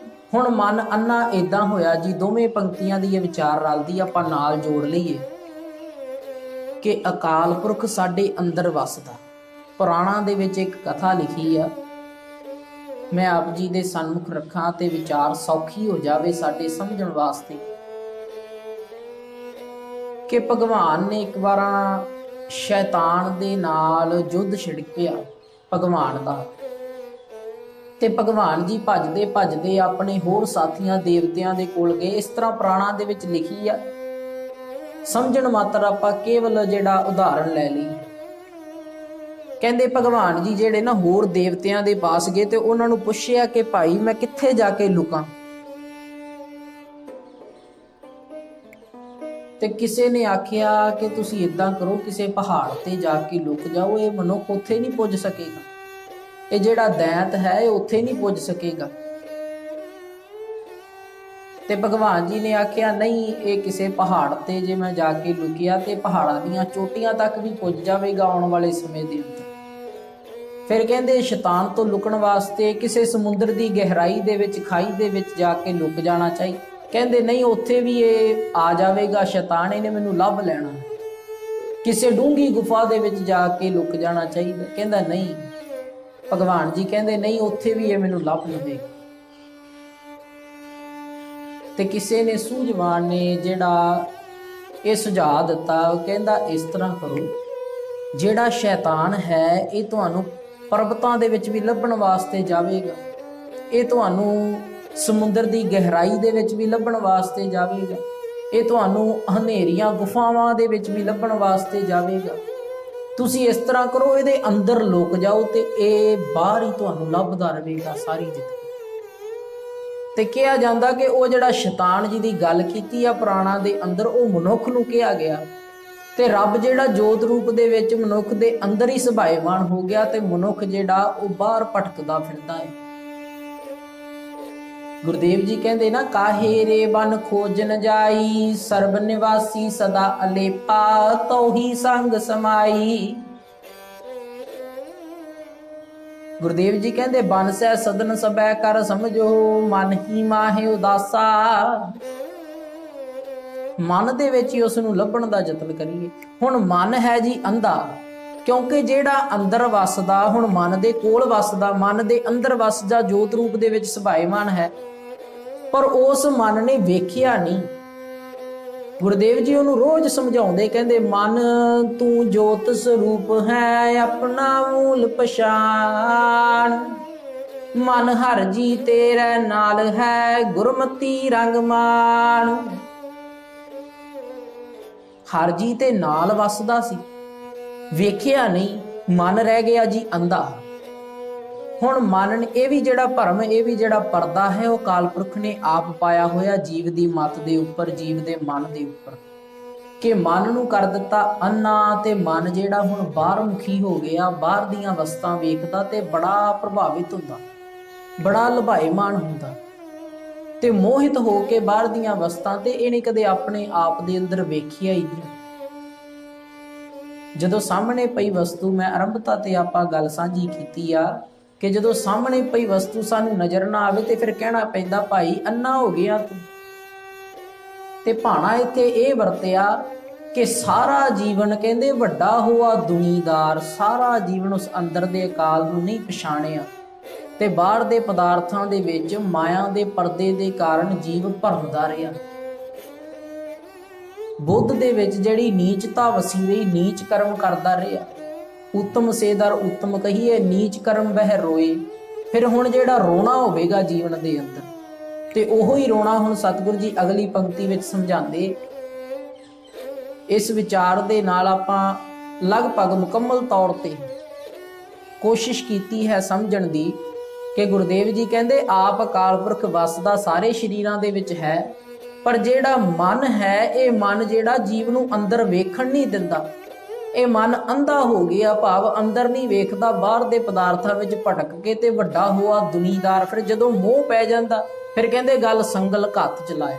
A: ਹੁਣ ਮਨ ਅੰਨਾ ਏਦਾਂ ਹੋਇਆ ਜੀ, ਦੋਵੇਂ ਪੰਕਤੀਆਂ ਦੀ ਇਹ ਵਿਚਾਰ ਰਲਦੀ, ਆਪਾਂ ਨਾਲ ਜੋੜ ਲਈਏ ਕਿ ਅਕਾਲ ਪੁਰਖ ਸਾਡੇ ਅੰਦਰ ਵਸਦਾ। ਪੁਰਾਣਾਂ ਦੇ ਵਿੱਚ ਇੱਕ ਕਥਾ ਲਿਖੀ ਆ, ਮੈਂ ਆਪ ਜੀ ਦੇ ਸਨਮੁਖ ਰੱਖਾਂ ਤੇ ਵਿਚਾਰ ਸੌਖੀ ਹੋ ਜਾਵੇ ਸਾਡੇ ਸਮਝਣ ਵਾਸਤੇ, ਕਿ ਭਗਵਾਨ ਨੇ ਇੱਕ ਵਾਰ ਸ਼ੈਤਾਨ ਦੇ ਨਾਲ ਯੁੱਧ ਛਿੜਕਿਆ ਭਗਵਾਨ ਦਾ, ਤੇ ਭਗਵਾਨ ਜੀ ਭੱਜਦੇ ਭੱਜਦੇ ਆਪਣੇ ਹੋਰ ਸਾਥੀਆਂ ਦੇਵਤਿਆਂ ਦੇ ਕੋਲ ਗਏ। ਇਸ ਤਰ੍ਹਾਂ ਪੁਰਾਣਾਂ ਦੇ ਵਿੱਚ ਲਿਖੀ ਆ, ਸਮਝਣ ਮਾਤਰ ਆਪਾਂ ਕੇਵਲ ਜਿਹੜਾ ਉਦਾਹਰਣ ਲੈ ਲਈ। ਕਹਿੰਦੇ ਭਗਵਾਨ ਜੀ ਜਿਹੜੇ ਨਾ ਹੋਰ ਦੇਵਤਿਆਂ ਦੇ ਪਾਸ ਗਏ ਤੇ ਉਹਨਾਂ ਨੂੰ ਪੁੱਛਿਆ ਕਿ ਭਾਈ ਮੈਂ ਕਿੱਥੇ ਜਾ ਕੇ ਲੁਕਾਂ, ਤੇ ਕਿਸੇ ਨੇ ਆਖਿਆ ਕਿ ਤੁਸੀਂ ਇਦਾਂ ਕਰੋ, ਕਿਸੇ ਪਹਾੜ ਤੇ ਜਾ ਕੇ ਲੁਕ ਜਾਓ, ਇਹ ਮਨੁੱਖ ਉੱਥੇ ਨਹੀਂ ਪੁੱਜ ਸਕੇਗਾ, ਇਹ ਜਿਹੜਾ ਦੈਂਤ ਹੈ ਇਹ ਉੱਥੇ ਨਹੀਂ ਪੁੱਜ ਸਕੇਗਾ। ਤੇ ਭਗਵਾਨ ਜੀ ਨੇ ਆਖਿਆ ਨਹੀਂ, ਇਹ ਕਿਸੇ ਪਹਾੜ ਤੇ ਜੇ ਮੈਂ ਜਾ ਕੇ ਲੁਕਿਆ ਤੇ ਪਹਾੜਾਂ ਦੀਆਂ ਚੋਟੀਆਂ ਤੱਕ ਵੀ ਪੁੱਜ ਜਾਵੇਗਾ ਆਉਣ ਵਾਲੇ ਸਮੇਂ ਦੇ ਅੰਦਰ। ਫਿਰ ਕਹਿੰਦੇ ਸ਼ੈਤਾਨ ਤੋਂ ਲੁਕਣ ਵਾਸਤੇ ਕਿਸੇ ਸਮੁੰਦਰ ਦੀ ਗਹਿਰਾਈ ਦੇ ਵਿੱਚ, ਖਾਈ ਦੇ ਵਿੱਚ ਜਾ ਕੇ ਲੁਕ ਜਾਣਾ ਚਾਹੀਦਾ। ਕਹਿੰਦੇ ਨਹੀਂ, ਉੱਥੇ ਵੀ ਇਹ ਆ ਜਾਵੇਗਾ ਸ਼ੈਤਾਨ, ਇਹਨੇ ਮੈਨੂੰ ਲੱਭ ਲੈਣਾ। ਕਿਸੇ ਡੂੰਘੀ ਗੁਫਾ ਦੇ ਵਿੱਚ ਜਾ ਕੇ ਲੁਕ ਜਾਣਾ ਚਾਹੀਦਾ। ਕਹਿੰਦਾ ਨਹੀਂ, ਭਗਵਾਨ ਜੀ ਕਹਿੰਦੇ ਨਹੀਂ, ਉੱਥੇ ਵੀ ਇਹ ਮੈਨੂੰ ਲੱਭ ਲਵੇਗਾ। ਤੇ ਕਿਸੇ ਨੇ ਸੂਝਵਾਨ ਨੇ ਜਿਹੜਾ ਇਹ ਸੁਝਾਅ ਦਿੱਤਾ, ਉਹ ਕਹਿੰਦਾ ਇਸ ਤਰ੍ਹਾਂ ਕਰੋ, ਜਿਹੜਾ ਸ਼ੈਤਾਨ ਹੈ ਇਹ ਤੁਹਾਨੂੰ ਪਰਬਤਾਂ ਦੇ ਵਿੱਚ ਵੀ ਲੱਭਣ ਵਾਸਤੇ ਜਾਵੇਗਾ, ਇਹ ਤੁਹਾਨੂੰ ਸਮੁੰਦਰ ਦੀ ਗਹਿਰਾਈ ਦੇ ਵਿੱਚ ਵੀ ਲੱਭਣ ਵਾਸਤੇ ਜਾਵੇਗਾ, ਇਹ ਤੁਹਾਨੂੰ ਹਨੇਰੀਆਂ ਗੁਫਾਵਾਂ ਦੇ ਵਿੱਚ ਵੀ ਲੱਭਣ ਵਾਸਤੇ ਜਾਵੇਗਾ। ਤੁਸੀਂ ਇਸ ਤਰ੍ਹਾਂ ਕਰੋ, ਇਹਦੇ ਅੰਦਰ ਲੁਕ ਜਾਓ ਤੇ ਇਹ ਬਾਹਰ ਹੀ ਤੁਹਾਨੂੰ ਲੱਭਦਾ ਰਹੇਗਾ ਸਾਰੀ ਜ਼ਿੰਦਗੀ। ਤੇ ਕਿਹਾ ਜਾਂਦਾ ਕਿ ਉਹ ਜਿਹੜਾ ਸ਼ੈਤਾਨ ਜੀ ਦੀ ਗੱਲ ਕੀਤੀ ਆ ਪੁਰਾਣਾਂ ਦੇ ਅੰਦਰ, ਉਹ ਮਨੁੱਖ ਨੂੰ ਕਿਹਾ ਗਿਆ, ਤੇ ਰੱਬ ਜਿਹੜਾ ਜੋਤ ਰੂਪ ਦੇ ਵਿੱਚ ਮਨੁੱਖ ਦੇ ਅੰਦਰ ਹੀ ਸੁਭਾਏਮਾਨ ਹੋ ਗਿਆ, ਤੇ ਮਨੁੱਖ ਜਿਹੜਾ ਉਹ ਬਾਹਰ ਭਟਕਦਾ ਫਿਰਦਾ ਹੈ। ਗੁਰਦੇਵ ਜੀ ਕਹਿੰਦੇ ਨਾ, ਕਾਹੇ ਰੇ ਬਨ ਖੋਜਨ ਜਾਈ, ਸਰਬ ਨਿਵਾਸੀ ਸਦਾ ਅਲੇਪਾ, ਤੋਹੀ ਸੰਗ ਸਮਾਈ। ਗੁਰਦੇਵ ਜੀ ਕਹਿੰਦੇ ਬਨ ਸੈ ਸਦਨ ਸਬੈ ਕਰ ਸਮਝੋ, ਮਨ ਹੀ ਮਾਹੇ ਉਦਾਸਾ। ਮਨ ਦੇ ਵਿੱਚ ਹੀ ਉਸ ਨੂੰ ਲੱਭਣ ਦਾ ਯਤਨ ਕਰੀਏ। ਹੁਣ ਮਨ ਹੈ ਜੀ ਅੰਧਾ, ਕਿਉਂਕਿ ਜਿਹੜਾ ਅੰਦਰ ਵਸਦਾ, ਹੁਣ ਮਨ ਦੇ ਕੋਲ ਵਸਦਾ, ਮਨ ਦੇ ਅੰਦਰ ਵਸਦਾ ਜੋਤ ਰੂਪ ਦੇ ਵਿੱਚ ਸੁਭਾਏਮਾਨ ਹੈ, ਪਰ ਉਸ ਮਨ ਨੇ ਵੇਖਿਆ ਨਹੀਂ। ਗੁਰਦੇਵ ਜੀ ਉਹਨੂੰ ਰੋਜ਼ ਸਮਝਾਉਂਦੇ, ਕਹਿੰਦੇ ਮਨ ਤੂੰ ਜੋਤ ਸਰੂਪ ਹੈ, ਆਪਣਾ ਮੂਲ ਪਛਾਣ। ਮਨ ਹਰ ਜੀ ਤੇਰੇ ਨਾਲ ਹੈ, ਗੁਰਮਤੀ ਰੰਗ ਮਾਣ। ਹਰ ਜੀ ਤੇ ਨਾਲ ਵਸਦਾ ਸੀ, ਵੇਖਿਆ ਨਹੀਂ, ਮਨ ਰਹਿ ਗਿਆ ਜੀ ਅੰਧਾ। ਹੁਣ ਮਨ ਇਹ ਵੀ ਜਿਹੜਾ ਭਰਮ, ਇਹ ਵੀ ਜਿਹੜਾ ਪਰਦਾ ਹੈ, ਉਹ ਅਕਾਲ ਪੁਰਖ ਨੇ ਆਪ ਪਾਇਆ ਹੋਇਆ ਜੀਵ ਦੀ ਮੱਤ ਦੇ ਉੱਪਰ, ਜੀਵ ਦੇ ਮਨ ਦੇ ਉੱਪਰ, ਕਿ ਮਨ ਨੂੰ ਕਰ ਦਿੱਤਾ ਅੰਨਾ, ਤੇ ਮਨ ਜਿਹੜਾ ਹੁਣ ਬਾਹਰ ਮੁਖੀ ਹੋ ਗਿਆ, ਬਾਹਰ ਦੀਆਂ ਵਸਤਾਂ ਵੇਖਦਾ ਤੇ ਬੜਾ ਪ੍ਰਭਾਵਿਤ ਹੁੰਦਾ, ਬੜਾ ਲੁਭਾਏਮਾਨ ਹੁੰਦਾ, ਤੇ ਮੋਹਿਤ ਹੋ ਕੇ ਬਾਹਰ ਦੀਆਂ ਵਸਤਾਂ ਤੇ ਇਹਨੇ ਕਦੇ ਆਪਣੇ ਆਪ ਦੇ ਅੰਦਰ ਵੇਖਿਆ ਹੀ ਨਹੀਂ। ਜਦੋਂ ਸਾਹਮਣੇ ਪਈ ਵਸਤੂ, ਮੈਂ ਆਰੰਭਤਾ ਤੇ ਆਪਾਂ ਗੱਲ ਸਾਂਝੀ ਕੀਤੀ ਆ ਕਿ ਜਦੋਂ ਸਾਹਮਣੇ ਪਈ ਵਸਤੂ ਸਾਨੂੰ ਨਜ਼ਰ ਨਾ ਆਵੇ ਤੇ ਫਿਰ ਕਹਿਣਾ ਪੈਂਦਾ ਭਾਈ ਅੰਨਾ ਹੋ ਗਿਆ ਤੂੰ। ਤੇ ਭਾਣਾ ਇੱਥੇ ਇਹ ਵਰਤਿਆ ਕਿ ਸਾਰਾ ਜੀਵਨ ਕਹਿੰਦੇ ਵੱਡਾ ਹੋਆ ਦੁਨੀਦਾਰ, ਸਾਰਾ ਜੀਵਨ ਉਸ ਅੰਦਰ ਦੇ ਅਕਾਲ ਨੂੰ ਨਹੀਂ ਪਛਾਣਿਆ, ਤੇ ਬਾਹਰ ਦੇ ਪਦਾਰਥਾਂ ਦੇ ਵਿੱਚ ਮਾਇਆ ਦੇ ਪਰਦੇ ਦੇ ਕਾਰਨ ਜੀਵ ਭਰਮਦਾ ਰਿਹਾ। ਬੁੱਧ ਦੇ ਵਿੱਚ ਜਿਹੜੀ ਨੀਚਤਾ ਵਸੀ ਰਹੀ, ਨੀਚ ਕਰਮ ਕਰਦਾ ਰਿਹਾ। ਉੱਤਮ ਸੇਦਰ ਉੱਤਮ ਕਹੀਏ, ਨੀਚ ਕਰਮ ਵਹਿ ਰੋਏ। ਫਿਰ ਹੁਣ ਜਿਹੜਾ ਰੋਣਾ ਹੋਵੇਗਾ ਜੀਵਨ ਦੇ ਅੰਦਰ, ਤੇ ਉਹੋ ਹੀ ਰੋਣਾ ਹੁਣ ਸਤਿਗੁਰੂ ਜੀ ਅਗਲੀ ਪੰਕਤੀ ਵਿੱਚ ਸਮਝਾਉਂਦੇ इस विचार दे नाल आपां लगभग मुकम्मल तौर ते कोशिश कीती है समझण दी कि गुरुदेव जी कहंदे आप अकाल पुरख वसदा सारे शरीरां दे विच है, पर जिहड़ा मन है ये मन जिहड़ा जीव नूं अंदर वेखण नहीं दिंदा, ये मन अंधा हो गया, भाव अंदर नहीं वेखदा, बाहर दे पदार्थां विच भटक के ते वड्डा होआ दुनीदार। फिर जदों मोह पै जांदा फिर कहंदे गल संगल घत च लाया।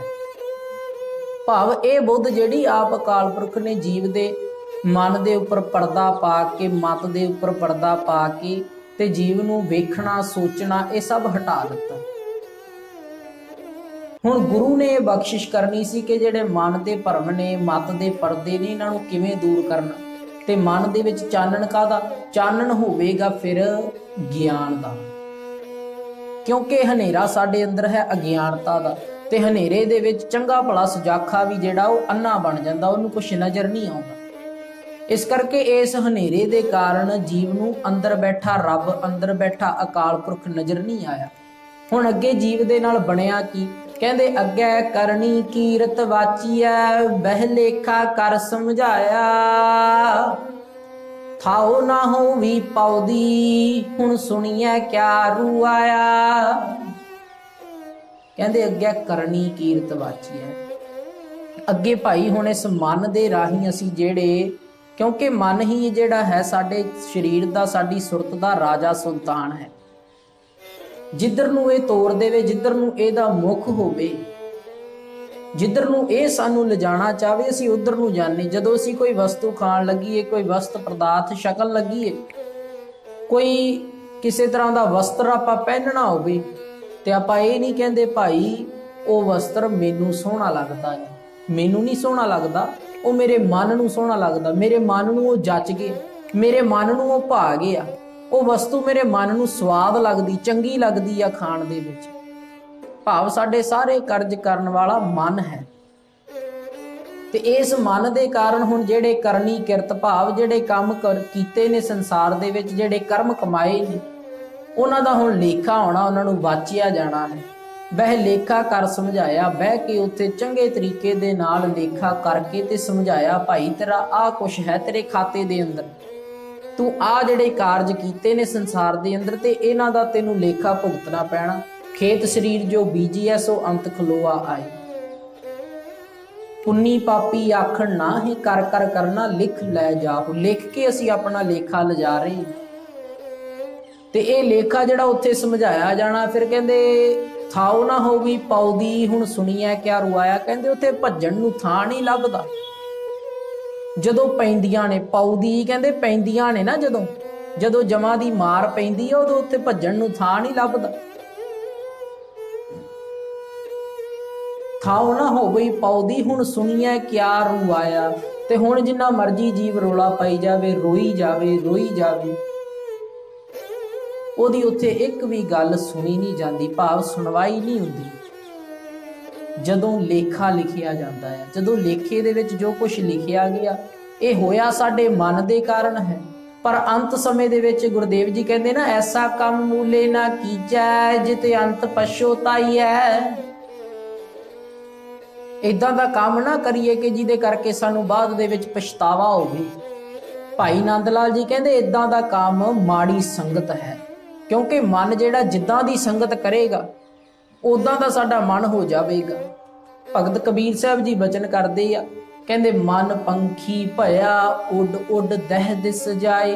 A: भाव ये बुद्ध जिहड़ी आप अकाल पुरख ने जीव दे मन दे उपर पर्दा पा के, मत दे उपर पर्दा पा के ते जीव नूं वेखना सोचना ये सब हटा दिता। हुण गुरु ने बख्शिश करनी सी कि जिहड़े मन दे भरम ने, मत दे पर्दे ने, इन्हां नूं किवें दूर करना, ते मन दे विच चानण कादा चानण होवेगा फिर ज्ञान दा, क्योंकि हनेरा साडे अंदर है अज्ञानता दा, ते हनेरे दे विच चंगा भला सुजाखा भी जिहड़ा वो अन्ना बन जांदा, उहनूं कुछ नज़र नहीं आउंदा। इस करके इस हनेरे दे कारण जीव नूं अंदर बैठा रब, अंदर बैठा अकाल पुरख नज़र नहीं आया। हुण अगे जीव दे नाल बणिया की, कहंदे अगे करनी कीरत वाचीऐ, बह लेखा कर समझाया, थाओ ना हो भी पौदी, हुण सुनिए क्या रू आया। कहंदे अगे करनी कीरत वाचीऐ, अगे भाई हुण इस मन दे राही असीं जिहड़े, क्योंकि मन ही जिहड़ा है साडे शरीर दा, साडी सुरत दा राजा सुल्तान है। जिधर नूं ये तोड़ देवे, जिधर नूं इहदा मुख होवे, जिधर नूं ये सानूं लिजाणा चाहे असीं उधर नूं जाने। जदों असीं कोई वस्तु खाण लगीए, कोई वस्त पदार्थ छकण लगीए, कोई किसी तरह का वस्त्र आपां पहनना होवे ते आपां ये नहीं कहंदे भाई वो वस्त्र मैनूं सोहना लगदा है, मैनूं नहीं सोहना लगदा, वो मेरे मन नूं सोहना लगदा, मेरे मन नूं वो जच गया, मेरे मन नूं वो भा गया, वो वस्तु मेरे मन नूं स्वाद लगदी, चंगी लगदी आ खाण दे विच। भाव साडे सारे कर्ज करन वाला मन है, ते इस मन दे कारण हुण जिहड़े करनी किरत भाव जिहड़े काम कीते ने संसार दे विच, जिहड़े कर्म कमाए ने, उन्हां दा हुण लेखा होना, उन्हां नूं वाचिया जाना है। बह लेखा कर समझाया, बह के उत्थे चंगे तरीके दे नाल लेखा करके ते समझाया, भाई तेरा आ कुछ है तेरे खाते दे अंदर, तू आ जिहड़े कारज कीते ने संसार दे अंदर ते इन्हां दा तैनूं लेखा भुगतना पैना। खेत शरीर जो बीजिया सो अंत खलोआ आई, पुन्नी पापी आखण ना ही कर कर करना लिख लै जाओ। लिख के असी अपना लेखा लिजा रहे ते ये लेखा जिहड़ा उत्थे समझाया जाना। फिर कहंदे थाओ ना हो भी पौदी, हुण सुनिया क्या रुआया। कहंदे उत्थे भज्जण नूं थां नहीं लभदा, जदों पैंदियां ने पौदी, कहंदे पैंदियां ने ना, जदों जमां दी मार पैंदी है उदों उत्थे भज्जण नूं थां नहीं लभदा। थाओ ना हो गई पौदी, हुण सुनिया क्या रू आया। ते हुण जिन्ना मर्जी जीव रोला पाई जावे, रोई जावे, रोई जावे, ओदी उत्थे एक भी गल सुनी नहीं जाती, भाव सुनवाई नहीं हुंदी। जदों लेखा लिखिया जाता है, जदों लेखे दे विच जो कुछ लिखिया गया ये होया साडे मन दे कारण है, पर अंत समय दे विच गुरुदेव जी कहंदे ना, ऐसा कम मूले ना कीजै जिते अंत पछोताई है। इदां दा काम ना करिए कि जिहदे करके सानू बाद दे विच पछतावा होवे। भाई नंद लाल जी कहंदे इदां दा काम माड़ी संगत है, क्योंकि मन जिहड़ा जिद्दां दी संगत करेगा उदां दा साडा मन हो जावेगा। भगत कबीर साहब जी बचन करदे आ, कहंदे मन पंखी भया उड उड दह दिस जाए,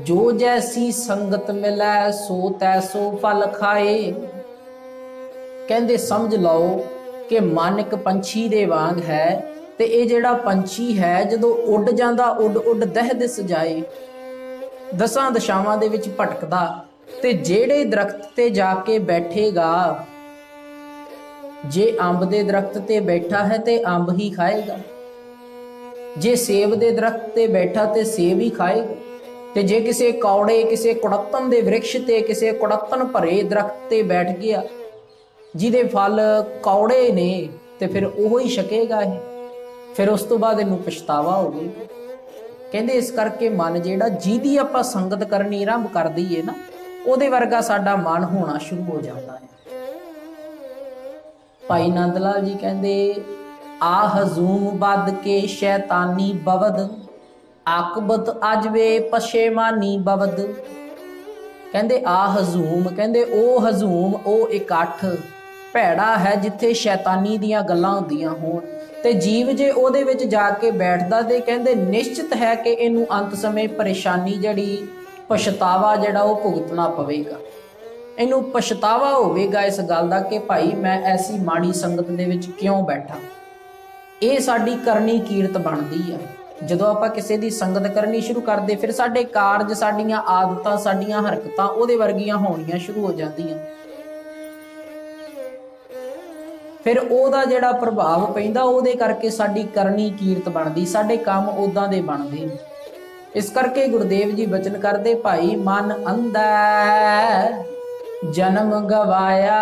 A: जो जैसी संगत मिलै सो तैसो फल खाए। कहंदे समझ लो कि मन एक पंछी दे वांग है, ते ये जिहड़ा पंछी है जदों उड जांदा उड उड दह दिस जाए, दसां दिशावां दे विच भटकदा, ते जेड़े दरख्त ते जाके बैठेगा, जे अंब दे दरख्त ते बैठा है ते अंब ही खाएगा, जे सेब दे दरख्त ते बैठा ते सेब ही खाएगा, ते जे किसी कौड़े किसी कुड़त्तन दे वृक्ष ते किसी कुड़त्तन भरे दरख्त ते बैठ गया जिहदे फल कौड़े ने, ते फिर ओह ही छकेगा है, फिर उस तो बाद इनू पछतावा होवेगा। कहंदे इस करके मन जिहड़ा जिहदी आपां संगत करनी आरंभ कर दईए ना, ਉਹਦੇ ਵਰਗਾ ਸਾਡਾ ਮਨ ਹੋਣਾ ਸ਼ੁਰੂ ਹੋ ਜਾਂਦਾ ਹੈ। ਭਾਈ ਨੰਦ ਲਾਲ ਜੀ ਕਹਿੰਦੇ आ हजूम बद के शैतानी बवद, आकबत अजवे पशेमानी बवद। कहते आ हजूम, कहते ओ हजूम, ओ इकट्ठ भैड़ा है जिथे शैतानी दियां गल्लां हुंदियां होण ते जीव जे ओहदे विच जाके बैठदा ते कहते निश्चित है कि इनू अंत समय परेशानी जड़ी पछतावा जड़ा वो भुगतना पवेगा। इनू पछतावा होवेगा इस गल दा कि भाई मैं ऐसी माड़ी संगत दे विच क्यों बैठा। ये साडी करनी कीरत बनदी है। जदों आपां किसी दी संगत करनी शुरू करदे फिर साडे कारज, साडीआं आदतां, साडीआं हरकतां ओहदे वर्गियां होणीआं शुरू हो जांदियां। फिर ओहदा जिहड़ा प्रभाव पैंदा ओहदे करके साडी करनी कीरत बनदी, साडे काम उदां दे बनदे। इस करके गुरुदेव जी बचन करदे, भाई मन अंधा जन्म गवाया,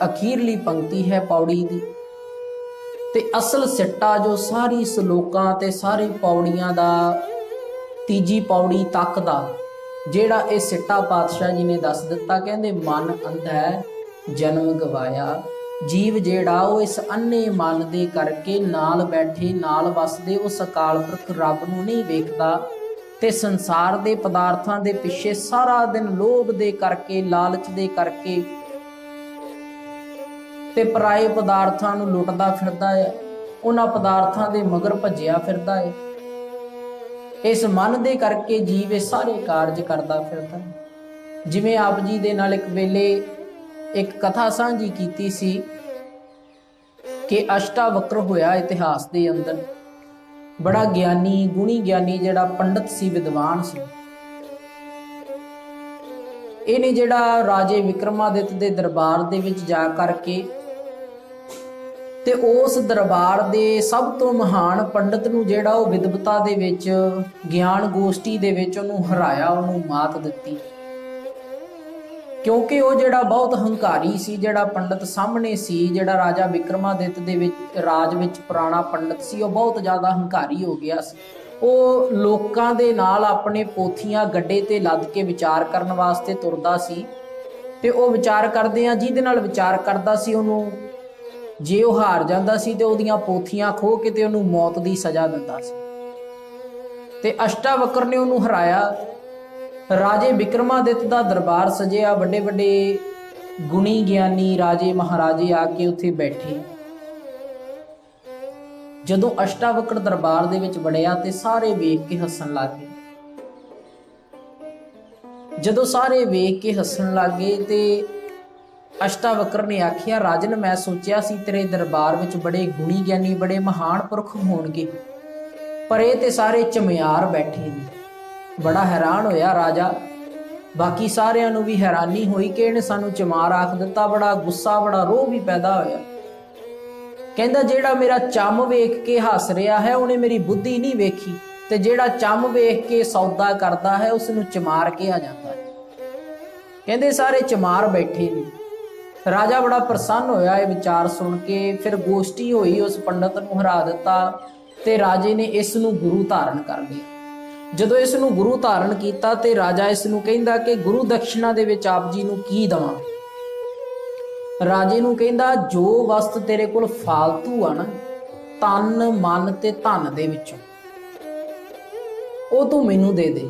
A: अखीरली पंक्ति है पौड़ी दी। ते असल सिट्टा जो सारी सलोकां ते सारी पौड़ियां दा तीजी पौड़ी तक दा जेड़ा ये सिट्टा पातशाह जी ने दस दिता, कहंदे मन अंधा है जन्म गवाया। जीव जेड़ा वो इस अन्ने मन दे करके नाल बैठे नाल वसदे उस अकाल पुरख रब नूं नहीं वेखदा ते संसार दे पदार्थां दे पिछे सारा दिन लोभ दे करके, लालच दे करके ते पराए पदार्थां नूं लुटदा फिरदा है, उन्हां पदार्थां दे मगर भज्जिया फिरदा है। इस मन दे करके जीव ये सारे कारज करदा फिरदा है। जिवें आप जी दे नाल एक वेले एक कथा सांझी कीती सी कि अष्टावक्र होया इतिहास दे अंदर, बड़ा ज्ञानी गुणी ज्ञानी जिहड़ा पंडित सी, विद्वान सी। इहने जिहड़ा राजे विक्रमादित्य दे दरबार दे विच जा करके ते उस दरबार दे सब तो महान पंडित नूं जिहड़ा वो विद्वता दे विच ज्ञान गोष्ठी दे विच उहनूं हराया, उहनूं मात दित्ती। क्योंकि वो जिहड़ा बहुत हंकारी सी, जिहड़ा पंडित सामने सी, जिहड़ा राजा विक्रमादित्य दे विच राज विच पुराना पंडित सी, वो बहुत ज़्यादा हंकारी हो गया सी। वो लोकां दे नाल अपने पोथियां गड्डे ते लद के विचार करन वास्ते तुरदा सी ते वो विचार करदिआं जिहदे नाल विचार करदा सी उहनूं जे वो हार जांदा सी ते ओहदियां पोथियां खोह के ते उहनूं मौत दी सज़ा दिंदा सी। ते अष्टावक्र ने उहनूं हराया। राजे विक्रमादित्य दा दरबार सजिया, बड़े बड़े गुणी ज्ञानी राजे महाराजे आके उत्थे बैठे। जदों अष्टावक्र दरबार दे विच वड़िया ते सारे वेख के हसन लग गए। जदों सारे वेख के हसन लग गए ते अष्टावक्र ने आखिया, राजन मैं सोचिया सी तेरे दरबार विच बड़े गुणी ज्ञानी बड़े महान पुरख होणगे, पर ये ते सारे चमियार बैठे ने। बड़ा हैरान होया राजा, बाकी सारियां नूं भी हैरानी हुई कि इहने सानूं चमार आख दिता। बड़ा गुस्सा बड़ा रोह भी पैदा होया। कहंदा जेड़ा मेरा चम वेख के हस रहा है उन्हें मेरी बुद्धि नहीं वेखी, ते जेड़ा चम वेख के सौदा करता है उसनूं चमार कहा जाता है। कहंदे सारे चमार बैठे ने। राजा बड़ा प्रसन्न होया ये विचार सुन के। फिर गोष्ठी हुई, उस पंडित नूं हरा दिता ते राजे ने इस नूं गुरु धारण कर लिया। जदों इस नूं गुरु धारण कीता ते राजा इस नूं कहंदा कि गुरु दक्षिणा दे विच आप जी नूं की दवां। राजे नूं कहंदा जो वस्त तेरे कोल फालतू आ ना तन मन ते धन दे विचों ਉਹ तू मैनू दे दे।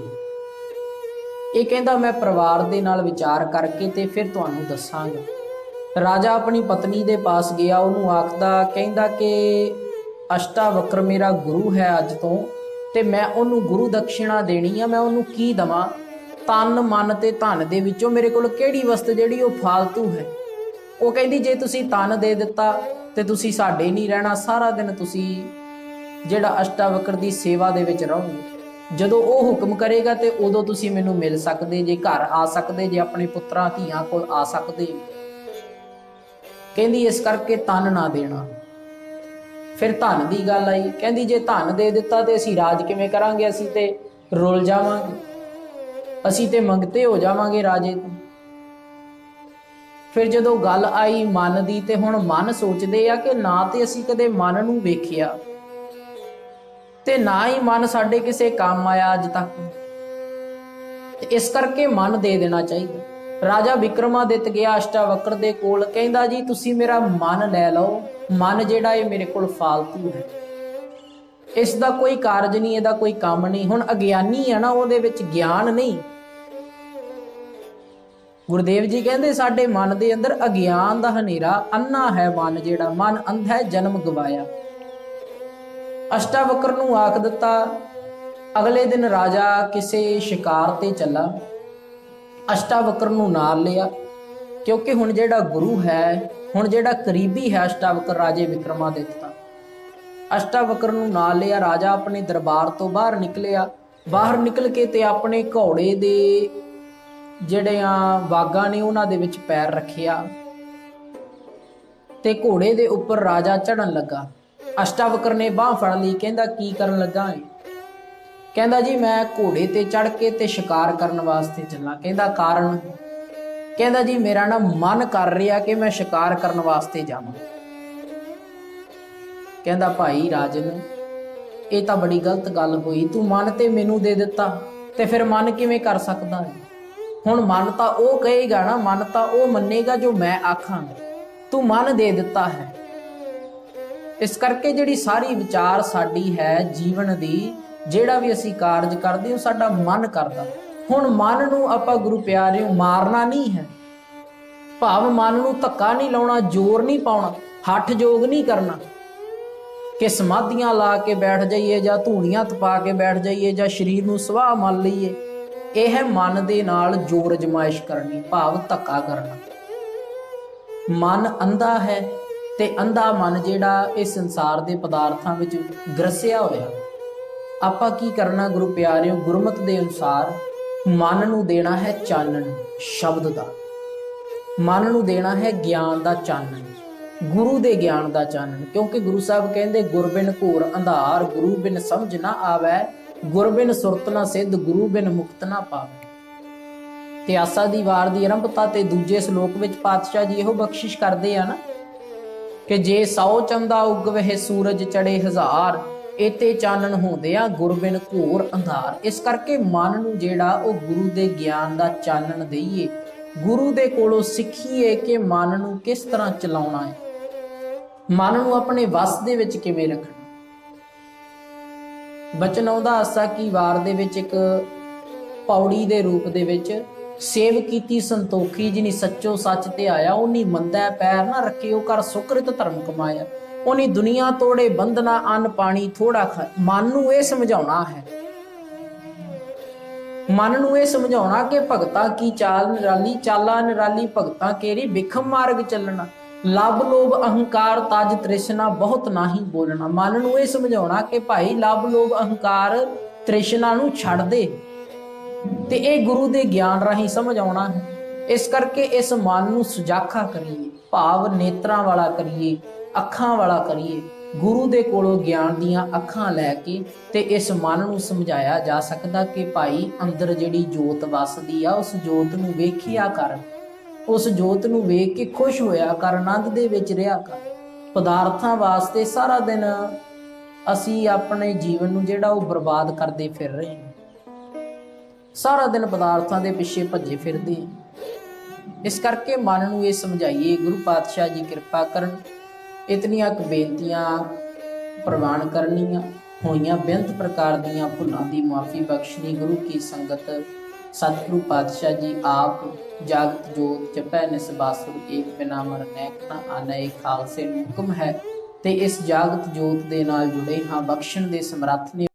A: ये कहंदा मैं परिवार दे नाल विचार करके ते फिर तुहानूं दसांगा। राजा अपनी पत्नी दे पास गया, उहनूं आखदा कहंदा कि अष्टावक्र मेरा गुरु है अज तो ते मैं उहनूं गुरु दक्षिणा देनी आ, मैं उहनूं की दवां। तन मन ते धन दे विचों मेरे कोल किहड़ी वस्त जिहड़ी वो फालतू है। वो कहंदी जे तुसीं तन दे दिता ते तुसीं साडे नहीं रहना, सारा दिन तुसीं जिहड़ा अष्टावक्र दी सेवा दे विच रहोगे। जदों वो हुक्म करेगा तो उदों तुसीं मैनूं मिल सकदे जे, घर आ सकदे जे, अपने पुत्रां धीआं कोल आ सकदे। कहंदी इस करके तन ना देना। फिर धन की गल आई। कहंदी जे धन दे दिता तो असीं राज किवें करांगे, असीं ते रुल जावांगे, असीं ते मंगते हो जावांगे राजे तो। फिर जदों गल आई मन दी ते हुण मन सोचदे आ कि ना ते असीं कदे मन नूं वेखिया ते ना ही मन साडे किसे काम आया अज तक, इस करके मन दे देना चाहिए। राजा विक्रमादित्य गया अष्टावक्र दे कोल, कहंदा जी तुसी मेरा मन लै लो, मन जिहड़ा है मेरे कोल फालतू है, इसका कोई कारज नहीं, इसका कोई काम नहीं। हुण अज्ञानी है ना, उहदे विच ज्ञान नहीं। गुरुदेव जी कहंदे साडे मन दे अंदर अज्ञान दा हनेरा, अन्ना है मन, जिहड़ा मन अंधा है, जन्म गवाया। अष्टावक्र नूं आख दिता। अगले दिन राजा किसी शिकार ते चला, अष्टावक्र नूं नाल लिया, क्योंकि हुण जिहड़ा गुरु है, हुण जिहड़ा करीबी है अष्टावक्र राजे विक्रमादित्य दा, अष्टावक्र नूं नाल लिया। राजा अपने दरबार तो बाहर निकलिया, बाहर निकल के ते अपने घोड़े दे ਜਿਹੜਿਆਂ ਵਾਗਾਂ ਨੇ ਉਹਨਾਂ ਦੇ ਵਿੱਚ ਪੈਰ ਰੱਖਿਆ ਤੇ ਘੋੜੇ ਦੇ ਉੱਪਰ ਰਾਜਾ ਚੜਨ ਲੱਗਾ। ਅਸ਼ਟਾਵਕਰ ਨੇ ਬਾਹ ਫੜ ਲਈ, ਕਹਿੰਦਾ ਕੀ ਕਰਨ ਲੱਗਾ ਹੈ? ਕਹਿੰਦਾ ਜੀ ਮੈਂ ਘੋੜੇ ਤੇ ਚੜ ਕੇ ਤੇ ਸ਼ਿਕਾਰ ਕਰਨ ਵਾਸਤੇ ਚੱਲਾਂ। ਕਹਿੰਦਾ ਕਾਰਨ? ਕਹਿੰਦਾ ਜੀ ਮੇਰਾ ਨਾ ਮਨ ਕਰ ਰਿਹਾ ਕਿ ਮੈਂ ਸ਼ਿਕਾਰ ਕਰਨ ਵਾਸਤੇ ਜਾਵਾਂ। ਕਹਿੰਦਾ ਭਾਈ ਰਾਜਨ, ਇਹ ਤਾਂ ਬੜੀ ਗਲਤ ਗੱਲ ਹੋਈ, ਤੂੰ ਮਨ ਤੇ ਮੈਨੂੰ ਦੇ ਦਿੱਤਾ ਤੇ ਫਿਰ ਮਨ ਕਿਵੇਂ ਕਰ ਸਕਦਾ ਹੈ? ਹੁਣ ਮਨ ਤਾਂ ਉਹ ਕਹੇਗਾ ਨਾ, ਮਨ ਤਾਂ ਉਹ ਮੰਨੇਗਾ ਜੋ ਮੈਂ ਆਖਾਂਗਾ, ਤੂੰ ਮਨ ਦੇ ਦਿੱਤਾ ਹੈ। ਇਸ ਕਰਕੇ ਜਿਹੜੀ ਸਾਰੀ ਵਿਚਾਰ ਸਾਡੀ ਹੈ ਜੀਵਨ ਦੀ, ਜਿਹੜਾ ਵੀ ਅਸੀਂ ਕਾਰਜ ਕਰਦੇ ਉਹ ਸਾਡਾ ਮਨ ਕਰਦਾ। ਹੁਣ ਮਨ ਨੂੰ ਆਪਾਂ ਗੁਰੂ ਪਿਆਰਿਓ ਮਾਰਨਾ ਨਹੀਂ ਹੈ, ਭਾਵ ਮਨ ਨੂੰ ਧੱਕਾ ਨਹੀਂ ਲਾਉਣਾ, ਜ਼ੋਰ ਨਹੀਂ ਪਾਉਣਾ, ਹੱਠ ਜੋਗ ਨਹੀਂ ਕਰਨਾ ਕਿ ਸਮਾਧੀਆਂ ਲਾ ਕੇ ਬੈਠ ਜਾਈਏ ਜਾਂ ਧੂਣੀਆਂ ਤਪਾ ਕੇ ਬੈਠ ਜਾਈਏ ਜਾਂ ਸਰੀਰ ਨੂੰ ਸਵਾਹ ਮੰਨ ਲਈਏ। ਇਹ ਹੈ ਮਨ ਦੇ ਨਾਲ ਜ਼ੋਰ ਅਜ਼ਮਾਇਸ਼ ਕਰਨੀ, ਭਾਵ ਧੱਕਾ ਕਰਨਾ। ਮਨ ਅੰਧਾ ਹੈ ਤੇ ਅੰਧਾ ਮਨ ਜਿਹੜਾ ਇਸ ਸੰਸਾਰ ਦੇ ਪਦਾਰਥਾਂ ਵਿੱਚ ਗਰਸਿਆ ਹੋਇਆ। ਆਪਾਂ ਕੀ ਕਰਨਾ ਗੁਰੂ ਪਿਆਰਿਓ? ਗੁਰਮਤ ਦੇ ਅਨੁਸਾਰ ਮਨ ਨੂੰ ਦੇਣਾ ਹੈ ਚਾਨਣ ਸ਼ਬਦ ਦਾ, ਮਨ ਨੂੰ ਦੇਣਾ ਹੈ ਗਿਆਨ ਦਾ ਚਾਨਣ, ਗੁਰੂ ਦੇ ਗਿਆਨ ਦਾ ਚਾਨਣ। ਕਿਉਂਕਿ ਗੁਰੂ ਸਾਹਿਬ ਕਹਿੰਦੇ ਗੁਰ ਬਿਨ ਘੋਰ ਅੰਧਾਰ, ਗੁਰੂ ਬਿਨ ਸਮਝ ਨਾ ਆਵੈ, ਗੁਰ ਬਿਨ ਸੁਰਤ ਨਾ ਸਿੱਧ, ਗੁਰੂ ਬਿਨ ਮੁਕਤ ਨਾ ਪਾਵੇ। ਤੇ ਆਸਾ ਦੀ ਵਾਰ ਦੀ ਆਰੰਭਤਾ ਤੇ ਦੂਜੇ ਸ਼ਲੋਕ ਵਿੱਚ ਪਾਤਸ਼ਾਹ ਜੀ ਇਹੋ ਬਖਸ਼ਿਸ਼ ਕਰਦੇ ਆ ਨਾ ਕਿ ਜੇ 100 ਚੰਦਾ ਉਗਵੇ ਸੂਰਜ ਚੜੇ 1000, ਇਤੇ ਚਾਨਣ ਹੁੰਦੇ ਆ ਗੁਰ ਬਿਨ ਘੋਰ ਅੰਧਾਰ। ਇਸ ਕਰਕੇ ਮਨ ਨੂੰ ਜਿਹੜਾ ਉਹ ਗੁਰੂ ਦੇ ਗਿਆਨ ਦਾ ਚਾਨਣ ਦੇਈਏ, ਗੁਰੂ ਦੇ ਕੋਲੋਂ ਸਿੱਖੀਏ ਕਿ ਮਨ ਨੂੰ ਕਿਸ ਤਰ੍ਹਾਂ ਚਲਾਉਣਾ ਹੈ, ਮਨ ਨੂੰ ਆਪਣੇ ਵਸ ਦੇ ਵਿੱਚ ਕਿਵੇਂ ਰੱਖਣਾ। ਬਚਨ ਆਉਂਦਾ ਆਸਾ ਕੀ ਵਾਰ ਦੇ ਵਿੱਚ ਇੱਕ ਪੌੜੀ ਦੇ ਰੂਪ ਦੇ ਵਿੱਚ, ਸੇਵ ਕੀਤੀ ਸੰਤੋਖੀ ਜਿਨੀ ਸੱਚੋ ਸੱਚ ਤੇ ਆਇਆ, ਉਹਨੀ ਮੰਦਾ ਪੈਰ ਨਾ ਰੱਖੇ, ਉਹ ਕਰ ਸੁਕ੍ਰਿਤ ਧਰਮ ਕਮਾਇਆ, ਉਹਨੀ ਦੁਨੀਆ ਤੋੜੇ ਬੰਧਨਾ, ਅੰਨ ਪਾਣੀ ਥੋੜਾ ਖਾ। ਮਨ ਨੂੰ ਇਹ ਸਮਝਾਉਣਾ ਹੈ, ਮਨ ਨੂੰ ਇਹ ਸਮਝਾਉਣਾ ਕਿ ਭਗਤਾਂ ਕੀ ਚਾਲ ਨਿਰਾਲੀ, ਚਾਲਾ ਨਿਰਾਲੀ ਭਗਤਾਂ ਕੇਰੀ, ਬਿਖਮ ਮਾਰਗ ਚੱਲਣਾ, ਲੱਭ ਲੋਭ ਅਹੰਕਾਰ ਤਜ ਤ੍ਰਿਸ਼ਨਾ, ਬਹੁਤ ਨਾਹੀ ਬੋਲਣਾ। ਮਨ ਨੂੰ ਇਹ ਸਮਝਾਉਣਾ ਕਿ ਭਾਈ ਲੱਭ ਲੋਭ ਅਹੰਕਾਰ ਤ੍ਰਿਸ਼ਨਾ ਨੂੰ ਛੱਡ ਦੇ, ਤੇ ਇਹ ਗੁਰੂ ਦੇ ਗਿਆਨ ਰਾਹੀਂ ਸਮਝਾਉਣਾ ਹੈ। ਇਸ ਕਰਕੇ ਇਸ ਮਨ ਨੂੰ ਸੁਜਾਖਾ ਕਰੀਏ, ਭਾਵ ਨੇਤਰਾਂ ਵਾਲਾ ਕਰੀਏ, ਅੱਖਾਂ ਵਾਲਾ ਕਰੀਏ, ਗੁਰੂ ਦੇ ਕੋਲੋਂ ਗਿਆਨ ਦੀਆਂ ਅੱਖਾਂ ਲੈ ਕੇ ਤੇ ਇਸ ਮਨ ਨੂੰ ਸਮਝਾਇਆ ਜਾ ਸਕਦਾ ਕਿ ਭਾਈ ਅੰਦਰ ਜਿਹੜੀ ਜੋਤ ਵਸਦੀ ਆ, ਉਸ ਜੋਤ ਨੂੰ ਵੇਖਿਆ ਕਰ, ਉਸ ਜੋਤ ਨੂੰ ਵੇਖ ਕੇ ਖੁਸ਼ ਹੋਇਆ ਕਰ, ਆਨੰਦ ਦੇ ਵਿੱਚ ਰਿਹਾ ਕਰ। ਪਦਾਰਥਾਂ ਵਾਸਤੇ ਸਾਰਾ ਦਿਨ ਅਸੀਂ ਆਪਣੇ ਜੀਵਨ ਨੂੰ ਜਿਹੜਾ ਉਹ ਬਰਬਾਦ ਕਰਦੇ ਫਿਰ ਰਹੇ ਹਾਂ, ਸਾਰਾ ਦਿਨ ਪਦਾਰਥਾਂ ਦੇ ਪਿੱਛੇ ਭੱਜੇ ਫਿਰਦੇ ਹਾਂ। ਇਸ ਕਰਕੇ ਮਨ ਨੂੰ ਇਹ ਸਮਝਾਈਏ, ਗੁਰੂ ਪਾਤਸ਼ਾਹ ਜੀ ਕਿਰਪਾ ਕਰਨ। ਇਤਨੀਆਂ ਕੁ ਬੇਨਤੀਆਂ ਪ੍ਰਵਾਨ ਕਰਨੀਆਂ ਹੋਈਆਂ, ਬੇਅੰਤ ਪ੍ਰਕਾਰ ਦੀਆਂ ਭੁੱਲਾਂ ਦੀ ਮਾਫੀ ਬਖਸ਼ਣੀ। ਗੁਰੂ ਕੀ ਸੰਗਤ ਸਤਿਗੁਰੂ ਪਾਤਸ਼ਾਹ ਜੀ ਆਪ ਜਾਗਤ ਜੋਤ ਜਪੈ ਨਿਸਬਾਸੁਰ, ਏਕ ਬਿਨਾ ਮਰ ਨੈਕ ਨਾ ਆਨੈ, ਖਾਲਸੇ ਨੂੰ ਹੁਕਮ ਹੈ। ਤੇ ਇਸ ਜਾਗਤ ਜੋਤ ਦੇ ਨਾਲ ਜੁੜੇ ਹਾਂ, ਬਖਸ਼ਣ ਦੇ ਸਮਰੱਥ ਨੇ।